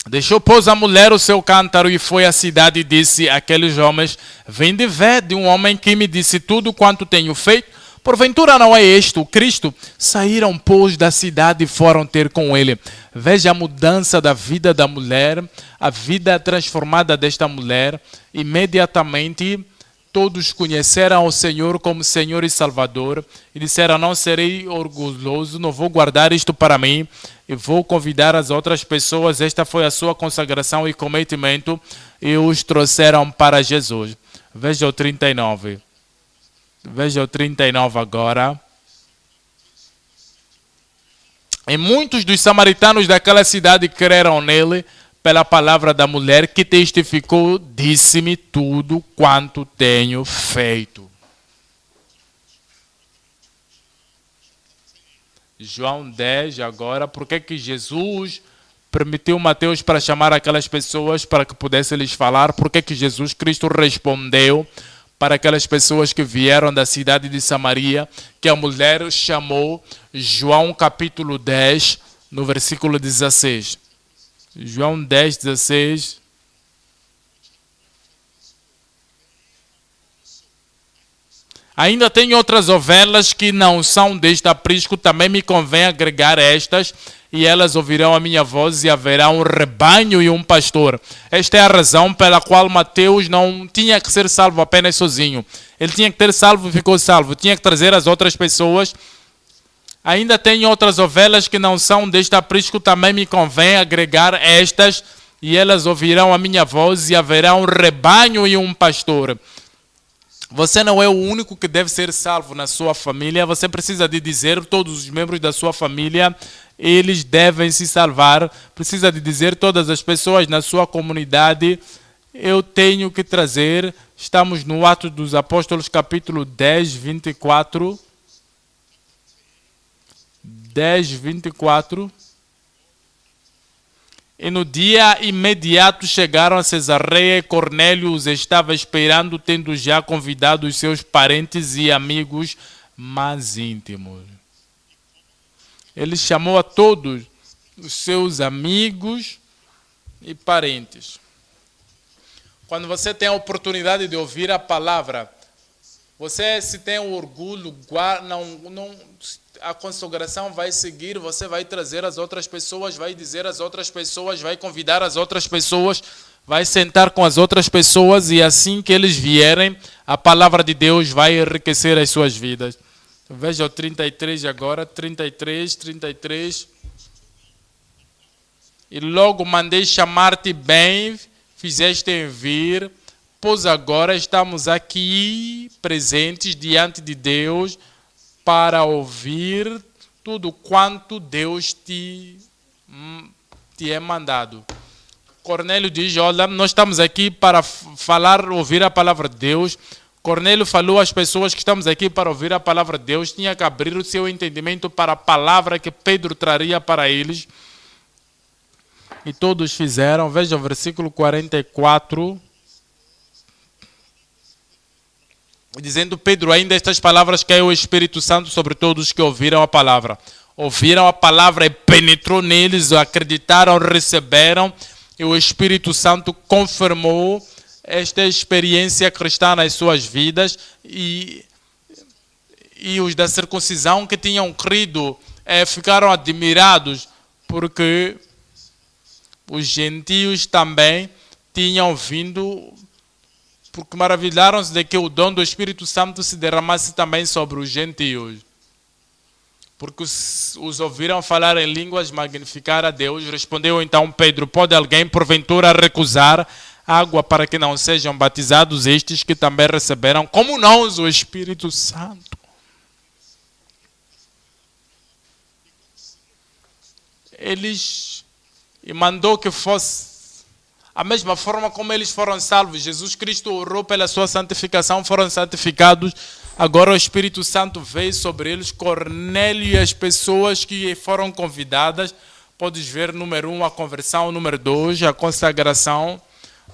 Deixou, pois, a mulher o seu cântaro e foi à cidade e disse àqueles homens: vinde ver de um homem que me disse tudo quanto tenho feito. Porventura não é este o Cristo? Saíram, pois, da cidade e foram ter com ele. Veja a mudança da vida da mulher, a vida transformada desta mulher. Imediatamente todos conheceram o Senhor como Senhor e Salvador e disseram: não serei orgulhoso, não vou guardar isto para mim e vou convidar as outras pessoas. Esta foi a sua consagração e cometimento, e os trouxeram para Jesus. Veja o 39. Veja o 39 agora. E muitos dos samaritanos daquela cidade creram nele pela palavra da mulher que testificou: disse-me tudo quanto tenho feito. João 10 agora. Por que Jesus permitiu Mateus para chamar aquelas pessoas para que pudesse lhes falar? Por que Jesus Cristo respondeu para aquelas pessoas que vieram da cidade de Samaria, que a mulher chamou? João capítulo 10, no versículo 16. João 10, 16. Ainda tem outras ovelhas que não são deste aprisco, também me convém agregar estas, e elas ouvirão a minha voz e haverá um rebanho e um pastor. Esta é a razão pela qual Mateus não tinha que ser salvo apenas sozinho. Ele tinha que ter salvo e ficou salvo. Tinha que trazer as outras pessoas. Ainda tem outras ovelhas que não são deste aprisco, também me convém agregar estas, e elas ouvirão a minha voz e haverá um rebanho e um pastor. Você não é o único que deve ser salvo na sua família. Você precisa de dizer todos os membros da sua família, eles devem se salvar. Precisa de dizer todas as pessoas na sua comunidade, eu tenho que trazer. Estamos no Atos dos Apóstolos, capítulo 10, 24. 10, 24. E no dia imediato chegaram a Cesareia e Cornélio os estava esperando, tendo já convidado os seus parentes e amigos mais íntimos. Ele chamou a todos os seus amigos e parentes. Quando você tem a oportunidade de ouvir a palavra, você, se tem o orgulho, a consagração vai seguir, você vai trazer as outras pessoas, vai dizer às outras pessoas, vai convidar as outras pessoas, vai sentar com as outras pessoas, e assim que eles vierem, a palavra de Deus vai enriquecer as suas vidas. Veja o 33 agora, 33. E logo mandei chamar-te bem, fizeste vir, pois agora estamos aqui presentes diante de Deus para ouvir tudo quanto Deus te é mandado. Cornélio diz: olha, nós estamos aqui para falar, ouvir a palavra de Deus. Cornélio falou às pessoas que estamos aqui para ouvir a palavra de Deus, tinha que abrir o seu entendimento para a palavra que Pedro traria para eles. E todos fizeram. Veja o versículo 44. Dizendo Pedro ainda estas palavras, caiu o Espírito Santo sobre todos os que ouviram a palavra. Ouviram a palavra e penetrou neles, acreditaram, receberam, e o Espírito Santo confirmou esta experiência cristã nas suas vidas, e os da circuncisão que tinham crido ficaram admirados, porque os gentios também tinham vindo, porque maravilharam-se de que o dom do Espírito Santo se derramasse também sobre os gentios. porque os ouviram falar em línguas, magnificar a Deus. Respondeu então Pedro: pode alguém porventura recusar água para que não sejam batizados estes que também receberam, como nós, o Espírito Santo? E mandou que fosse a mesma forma como eles foram salvos. Jesus Cristo orou pela sua santificação, foram santificados. Agora o Espírito Santo veio sobre eles. Cornélio e as pessoas que foram convidadas. Podes ver, número 1, a conversão. Número 2, a consagração.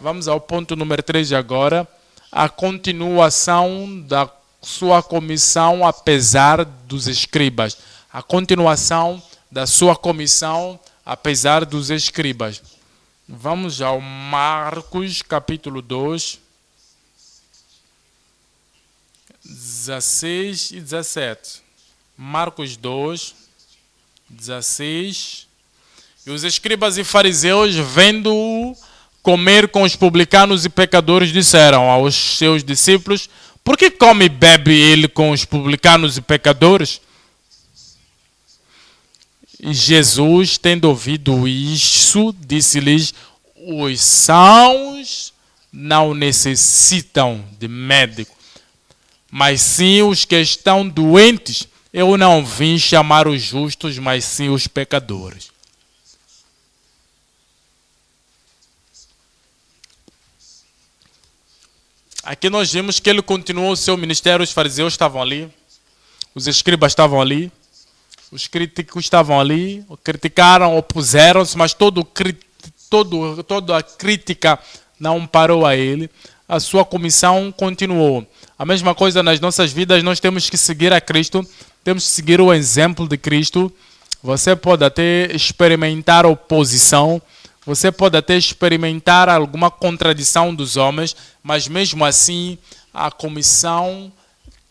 Vamos ao ponto número 3 agora. A continuação da sua comissão, apesar dos escribas. A continuação da sua comissão, apesar dos escribas. Vamos ao Marcos, capítulo 2, 16 e 17. Marcos 2, 16. E os escribas e fariseus, vendo-o comer com os publicanos e pecadores, disseram aos seus discípulos: por que come e bebe ele com os publicanos e pecadores? E Jesus, tendo ouvido isso, disse-lhes: os sãos não necessitam de médico, mas sim os que estão doentes. Eu não vim chamar os justos, mas sim os pecadores. Aqui nós vimos que ele continuou o seu ministério. Os fariseus estavam ali, os escribas estavam ali, os críticos estavam ali, criticaram, opuseram-se, mas toda a crítica não parou a ele. A sua comissão continuou. A mesma coisa nas nossas vidas, nós temos que seguir a Cristo, temos que seguir o exemplo de Cristo. Você pode até experimentar oposição, você pode até experimentar alguma contradição dos homens, mas mesmo assim a comissão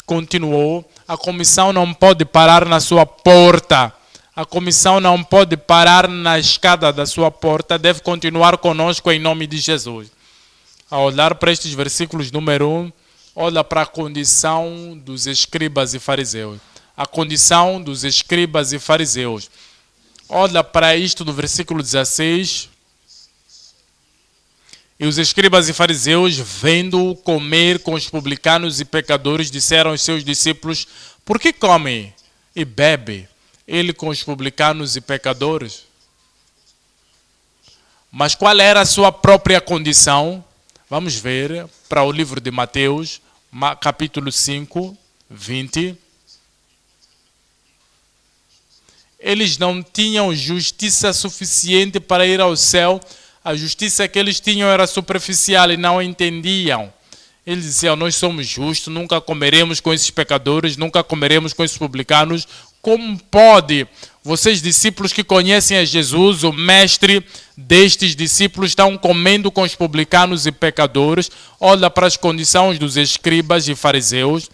continuou. A comissão não pode parar na sua porta. A comissão não pode parar na escada da sua porta. Deve continuar conosco em nome de Jesus. Ao olhar para estes versículos, número 1, olha para a condição dos escribas e fariseus. A condição dos escribas e fariseus. Olha para isto do versículo 16. E os escribas e fariseus, vendo-o comer com os publicanos e pecadores, disseram aos seus discípulos: por que come e bebe ele com os publicanos e pecadores? Mas qual era a sua própria condição? Vamos ver para o livro de Mateus, capítulo 5, 20. Eles não tinham justiça suficiente para ir ao céu. A justiça que eles tinham era superficial e não entendiam. Eles diziam: nós somos justos, nunca comeremos com esses pecadores, nunca comeremos com esses publicanos. Como pode? Vocês, discípulos que conhecem a Jesus, o mestre destes discípulos, estão comendo com os publicanos e pecadores. Olha para as condições dos escribas e fariseus.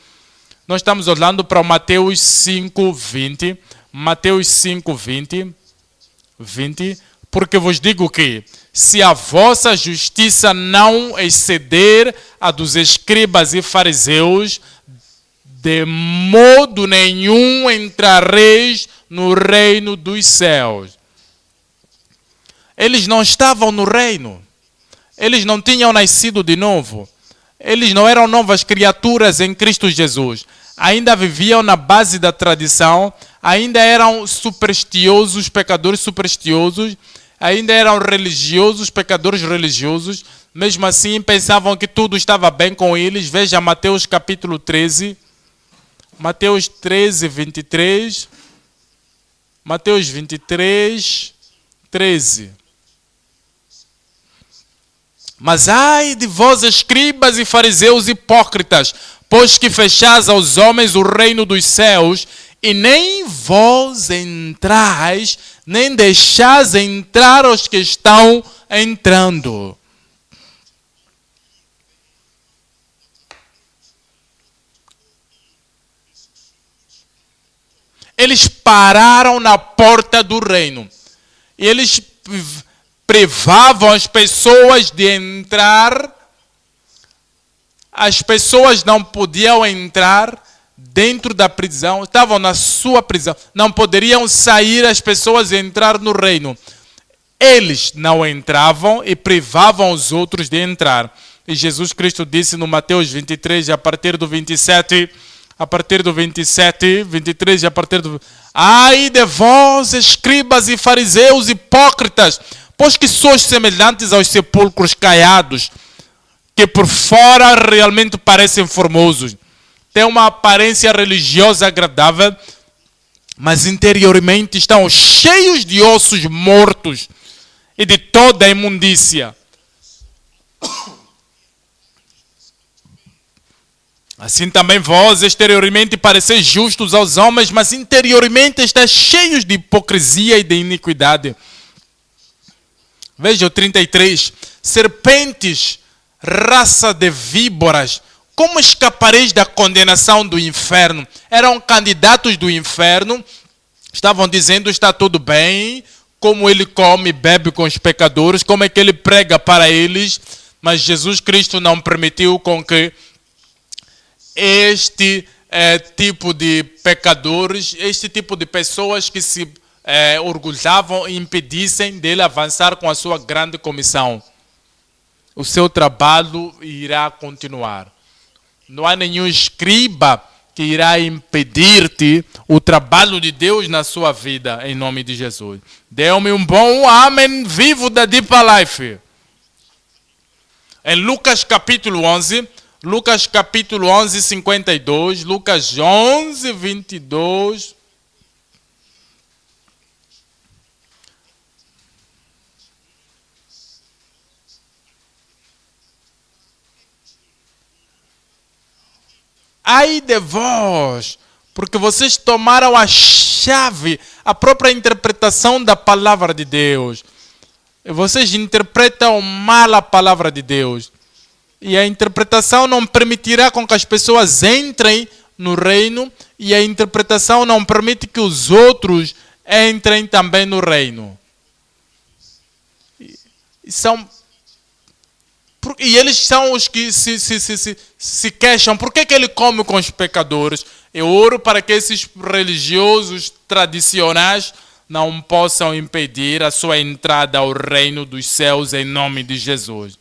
Nós estamos olhando para Mateus 5, 20. Mateus 5, 20. Porque vos digo que, se a vossa justiça não exceder a dos escribas e fariseus, de modo nenhum entrareis no reino dos céus. Eles não estavam no reino. Eles não tinham nascido de novo. Eles não eram novas criaturas em Cristo Jesus. Ainda viviam na base da tradição. Ainda eram supersticiosos, pecadores supersticiosos. Ainda eram religiosos, pecadores religiosos. Mesmo assim, pensavam que tudo estava bem com eles. Veja Mateus capítulo 13. Mateus 13, 23. Mateus 23, 13. Mas ai de vós, escribas e fariseus hipócritas, pois que fechais aos homens o reino dos céus, e nem vós entrais, nem deixais entrar os que estão entrando. Eles pararam na porta do reino. E eles privavam as pessoas de entrar. As pessoas não podiam entrar dentro da prisão, estavam na sua prisão. Não poderiam sair as pessoas e entrar no reino. Eles não entravam e privavam os outros de entrar. E Jesus Cristo disse no Mateus 23, a partir do 27, 23 e a partir do... Ai de vós, escribas e fariseus hipócritas, pois que sois semelhantes aos sepulcros caiados, que por fora realmente parecem formosos. Tem uma aparência religiosa agradável, mas interiormente estão cheios de ossos mortos e de toda a imundícia. Assim também vós, exteriormente, pareceis justos aos homens, mas interiormente estáis cheios de hipocrisia e de iniquidade. Veja o 33. Serpentes, raça de víboras, como escapareis da condenação do inferno? Eram candidatos do inferno, estavam dizendo está tudo bem, como ele come e bebe com os pecadores, como é que ele prega para eles, mas Jesus Cristo não permitiu com que este tipo de pecadores, este tipo de pessoas que se orgulhavam e impedissem dele avançar com a sua grande comissão. O seu trabalho irá continuar. Não há nenhum escriba que irá impedir-te o trabalho de Deus na sua vida, em nome de Jesus. Dê-me um bom amém vivo da Deep Life. Em Lucas capítulo 11, 52, Lucas 11, 22. Ai de vós, porque vocês tomaram a chave, a própria interpretação da palavra de Deus. Vocês interpretam mal a palavra de Deus. E a interpretação não permitirá com que as pessoas entrem no reino, e a interpretação não permite que os outros entrem também no reino. E eles são os que se queixam. Por que ele come com os pecadores? Eu oro para que esses religiosos tradicionais não possam impedir a sua entrada ao reino dos céus em nome de Jesus.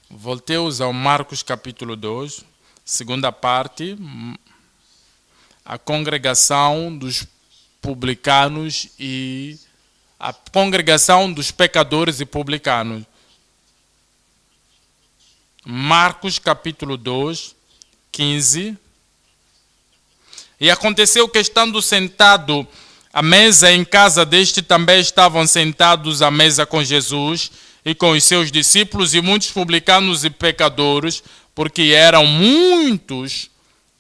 Voltemos ao Marcos capítulo 2, segunda parte. A congregação dos publicanos e a congregação dos pecadores e publicanos. Marcos capítulo 2, 15. E aconteceu que, estando sentado à mesa em casa deste, também estavam sentados à mesa com Jesus e com os seus discípulos e muitos publicanos e pecadores, porque eram muitos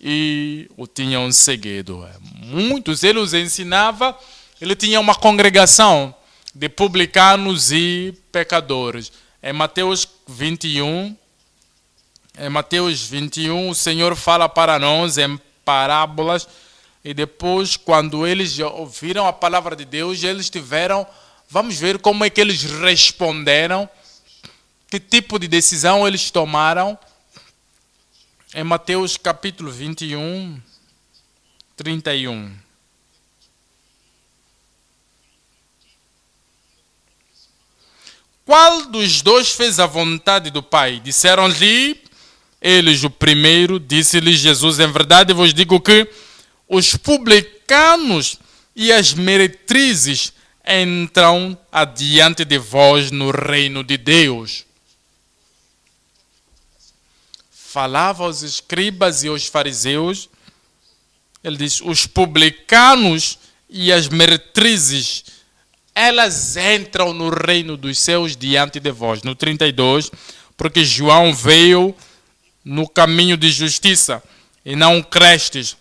e o tinham seguido. Muitos, ele os ensinava, ele tinha uma congregação de publicanos e pecadores. Em Mateus 21, o Senhor fala para nós em parábolas, e depois, quando eles ouviram a palavra de Deus, eles tiveram, vamos ver como é que eles responderam, que tipo de decisão eles tomaram. Em Mateus capítulo 21, 31. Qual dos dois fez a vontade do Pai? Disseram-lhe eles. O primeiro, disse-lhes Jesus: em verdade vos digo que os publicanos e as meretrizes entram adiante de vós no reino de Deus. Falava aos escribas e aos fariseus. Ele diz: os publicanos e as meretrizes, elas entram no reino dos céus diante de vós. No 32, porque João veio no caminho de justiça e não crestes,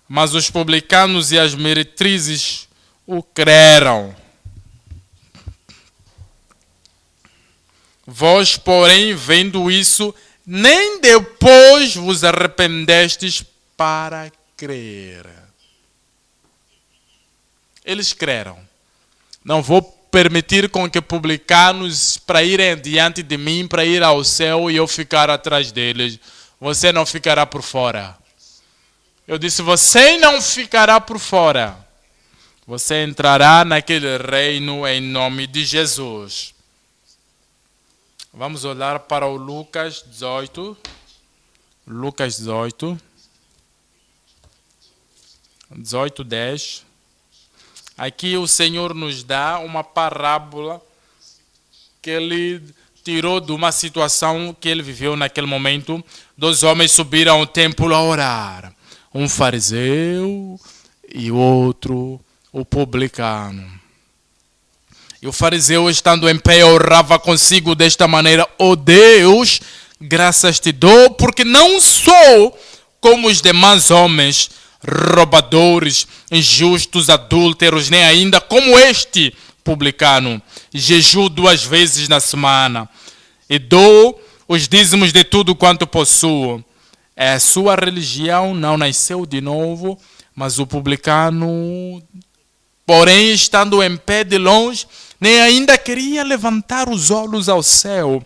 mas os publicanos e as meretrizes o creram. Vós, porém, vendo isso, nem depois vos arrependestes para crer. Eles creram. Não vou permitir com que publicanos para irem diante de mim, para ir ao céu e eu ficar atrás deles. Você não ficará por fora. Eu disse, você não ficará por fora. Você entrará naquele reino em nome de Jesus. Vamos olhar para o Lucas 18. Lucas 18. 18:10. Aqui o Senhor nos dá uma parábola que ele tirou de uma situação que ele viveu naquele momento. Dois homens subiram ao templo a orar. Um fariseu e outro, o publicano. E o fariseu, estando em pé, orava consigo desta maneira: ó Deus, graças te dou, porque não sou como os demais homens, roubadores, injustos, adúlteros, nem ainda como este publicano. Jejuo 2 vezes na semana e dou os dízimos de tudo quanto possuo. A sua religião não nasceu de novo, mas o publicano, porém, estando em pé de longe, nem ainda queria levantar os olhos ao céu,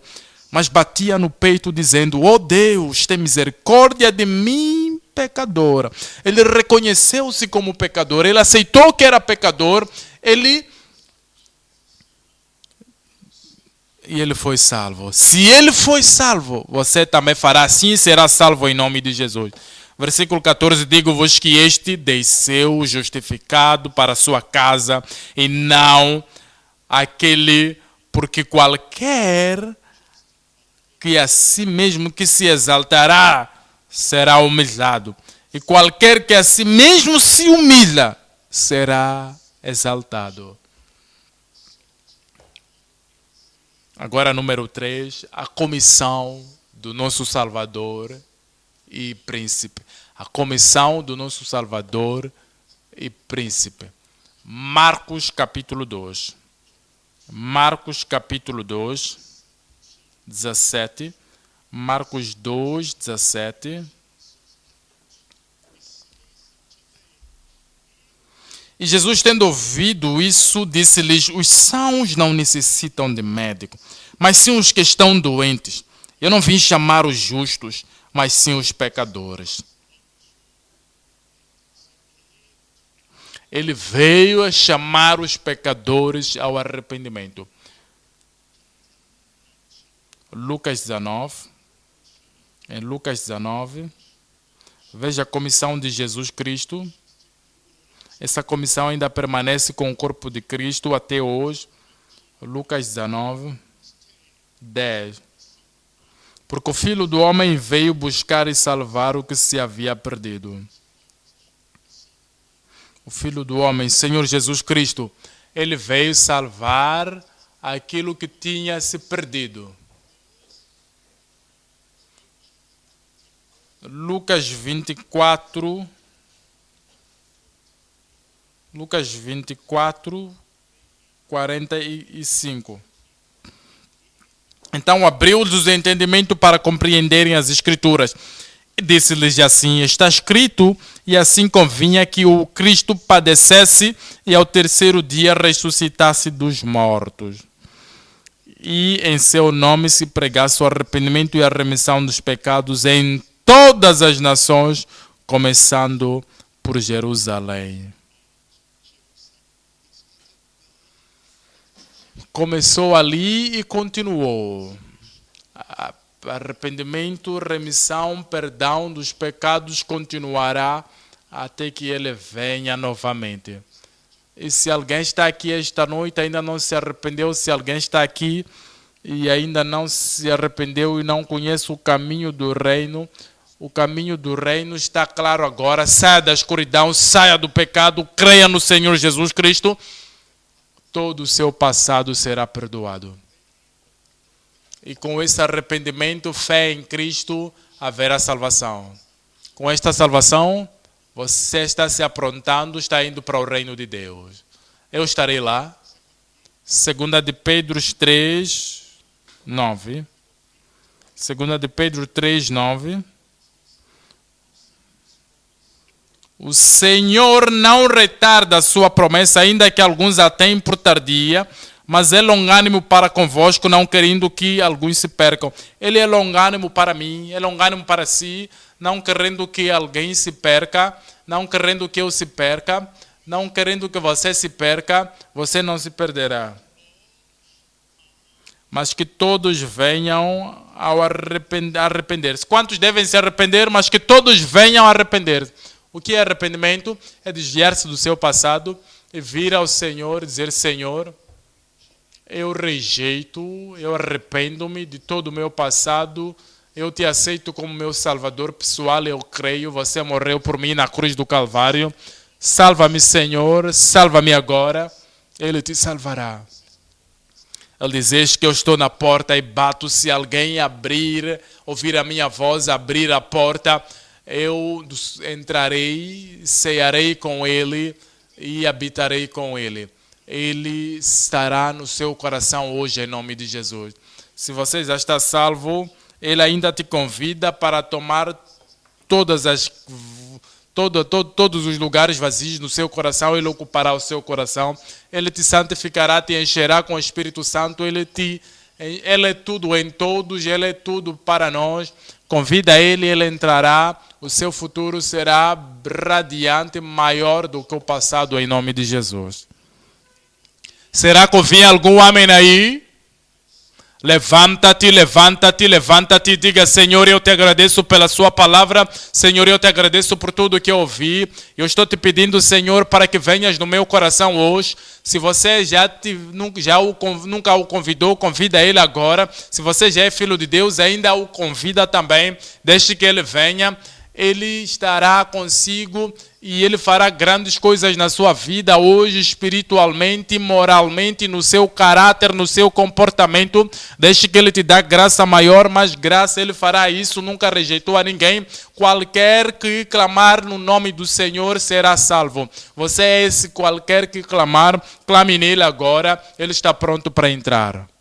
mas batia no peito dizendo: ó Deus, tem misericórdia de mim, pecadora. Ele reconheceu-se como pecador, ele aceitou que era pecador, e ele foi salvo. Se ele foi salvo, você também fará assim e será salvo em nome de Jesus. Versículo 14, digo-vos que este desceu justificado para a sua casa e não aquele, porque qualquer que a si mesmo que se exaltará será humilhado, e qualquer que a si mesmo se humilha será exaltado. Agora, número 3, a comissão do nosso Salvador e Príncipe. A comissão do nosso Salvador e Príncipe. Marcos capítulo 2. Marcos capítulo 2, 17. Marcos 2, 17. E Jesus, tendo ouvido isso, disse-lhes: os sãos não necessitam de médico, mas sim os que estão doentes. Eu não vim chamar os justos, mas sim os pecadores. Ele veio a chamar os pecadores ao arrependimento. Lucas 19. Em Lucas 19, veja a comissão de Jesus Cristo. Essa comissão ainda permanece com o corpo de Cristo até hoje. Lucas 19, 10. Porque o Filho do Homem veio buscar e salvar o que se havia perdido. O Filho do Homem, Senhor Jesus Cristo, ele veio salvar aquilo que tinha se perdido. Lucas 24, 45. Então abriu-lhes o entendimento para compreenderem as Escrituras. E disse-lhes assim: está escrito, e assim convinha que o Cristo padecesse e ao terceiro dia ressuscitasse dos mortos. E em seu nome se pregasse o arrependimento e a remissão dos pecados em todas as nações, começando por Jerusalém. Começou ali e continuou. Arrependimento, remissão, perdão dos pecados continuará até que ele venha novamente. E se alguém está aqui esta noite e ainda não se arrependeu, se alguém está aqui e ainda não se arrependeu e não conhece o caminho do reino, o caminho do reino está claro agora. Saia da escuridão, saia do pecado, creia no Senhor Jesus Cristo. Todo o seu passado será perdoado. E com esse arrependimento, fé em Cristo, haverá salvação. Com esta salvação, você está se aprontando, está indo para o reino de Deus. Eu estarei lá. 2 de Pedro 3, 9. 2 de Pedro 3, 9. O Senhor não retarda a sua promessa, ainda que alguns a tenham por tardia, mas é longânimo para convosco, não querendo que alguns se percam. Ele é longânimo para mim, é longânimo para si, não querendo que alguém se perca, não querendo que eu se perca, não querendo que você se perca, você não se perderá. Mas que todos venham ao arrepender-se. Quantos devem se arrepender, mas que todos venham a arrepender-se. O que é arrependimento? É desviar-se do seu passado e vir ao Senhor e dizer: Senhor, eu rejeito, eu arrependo-me de todo o meu passado, eu te aceito como meu Salvador pessoal, eu creio, você morreu por mim na cruz do Calvário. Salva-me, Senhor, salva-me agora. Ele te salvará. Ele diz: eis que eu estou na porta e bato, se alguém abrir, ouvir a minha voz, abrir a porta, eu entrarei, cearei com ele e habitarei com ele. Ele estará no seu coração hoje, em nome de Jesus. Se você já está salvo, ele ainda te convida para tomar todos os lugares vazios no seu coração. Ele ocupará o seu coração. Ele te santificará, te encherá com o Espírito Santo. Ele é tudo em todos, Ele é tudo para nós. Convida Ele, Ele entrará. O seu futuro será radiante, maior do que o passado, em nome de Jesus. Será que ouvi algum amém aí? Levanta-te, levanta-te, levanta-te e diga: Senhor, eu te agradeço pela sua palavra. Senhor, eu te agradeço por tudo que eu ouvi. Eu estou te pedindo, Senhor, para que venhas no meu coração hoje. Se você nunca o convidou, convida ele agora. Se você já é filho de Deus, ainda o convida também. Deixe que ele venha. Ele estará consigo e Ele fará grandes coisas na sua vida hoje, espiritualmente, moralmente, no seu caráter, no seu comportamento. Deixe que Ele te dê graça maior, mas graça Ele fará isso, nunca rejeitou a ninguém. Qualquer que clamar no nome do Senhor será salvo. Você é esse qualquer que clamar, clame nele agora, Ele está pronto para entrar.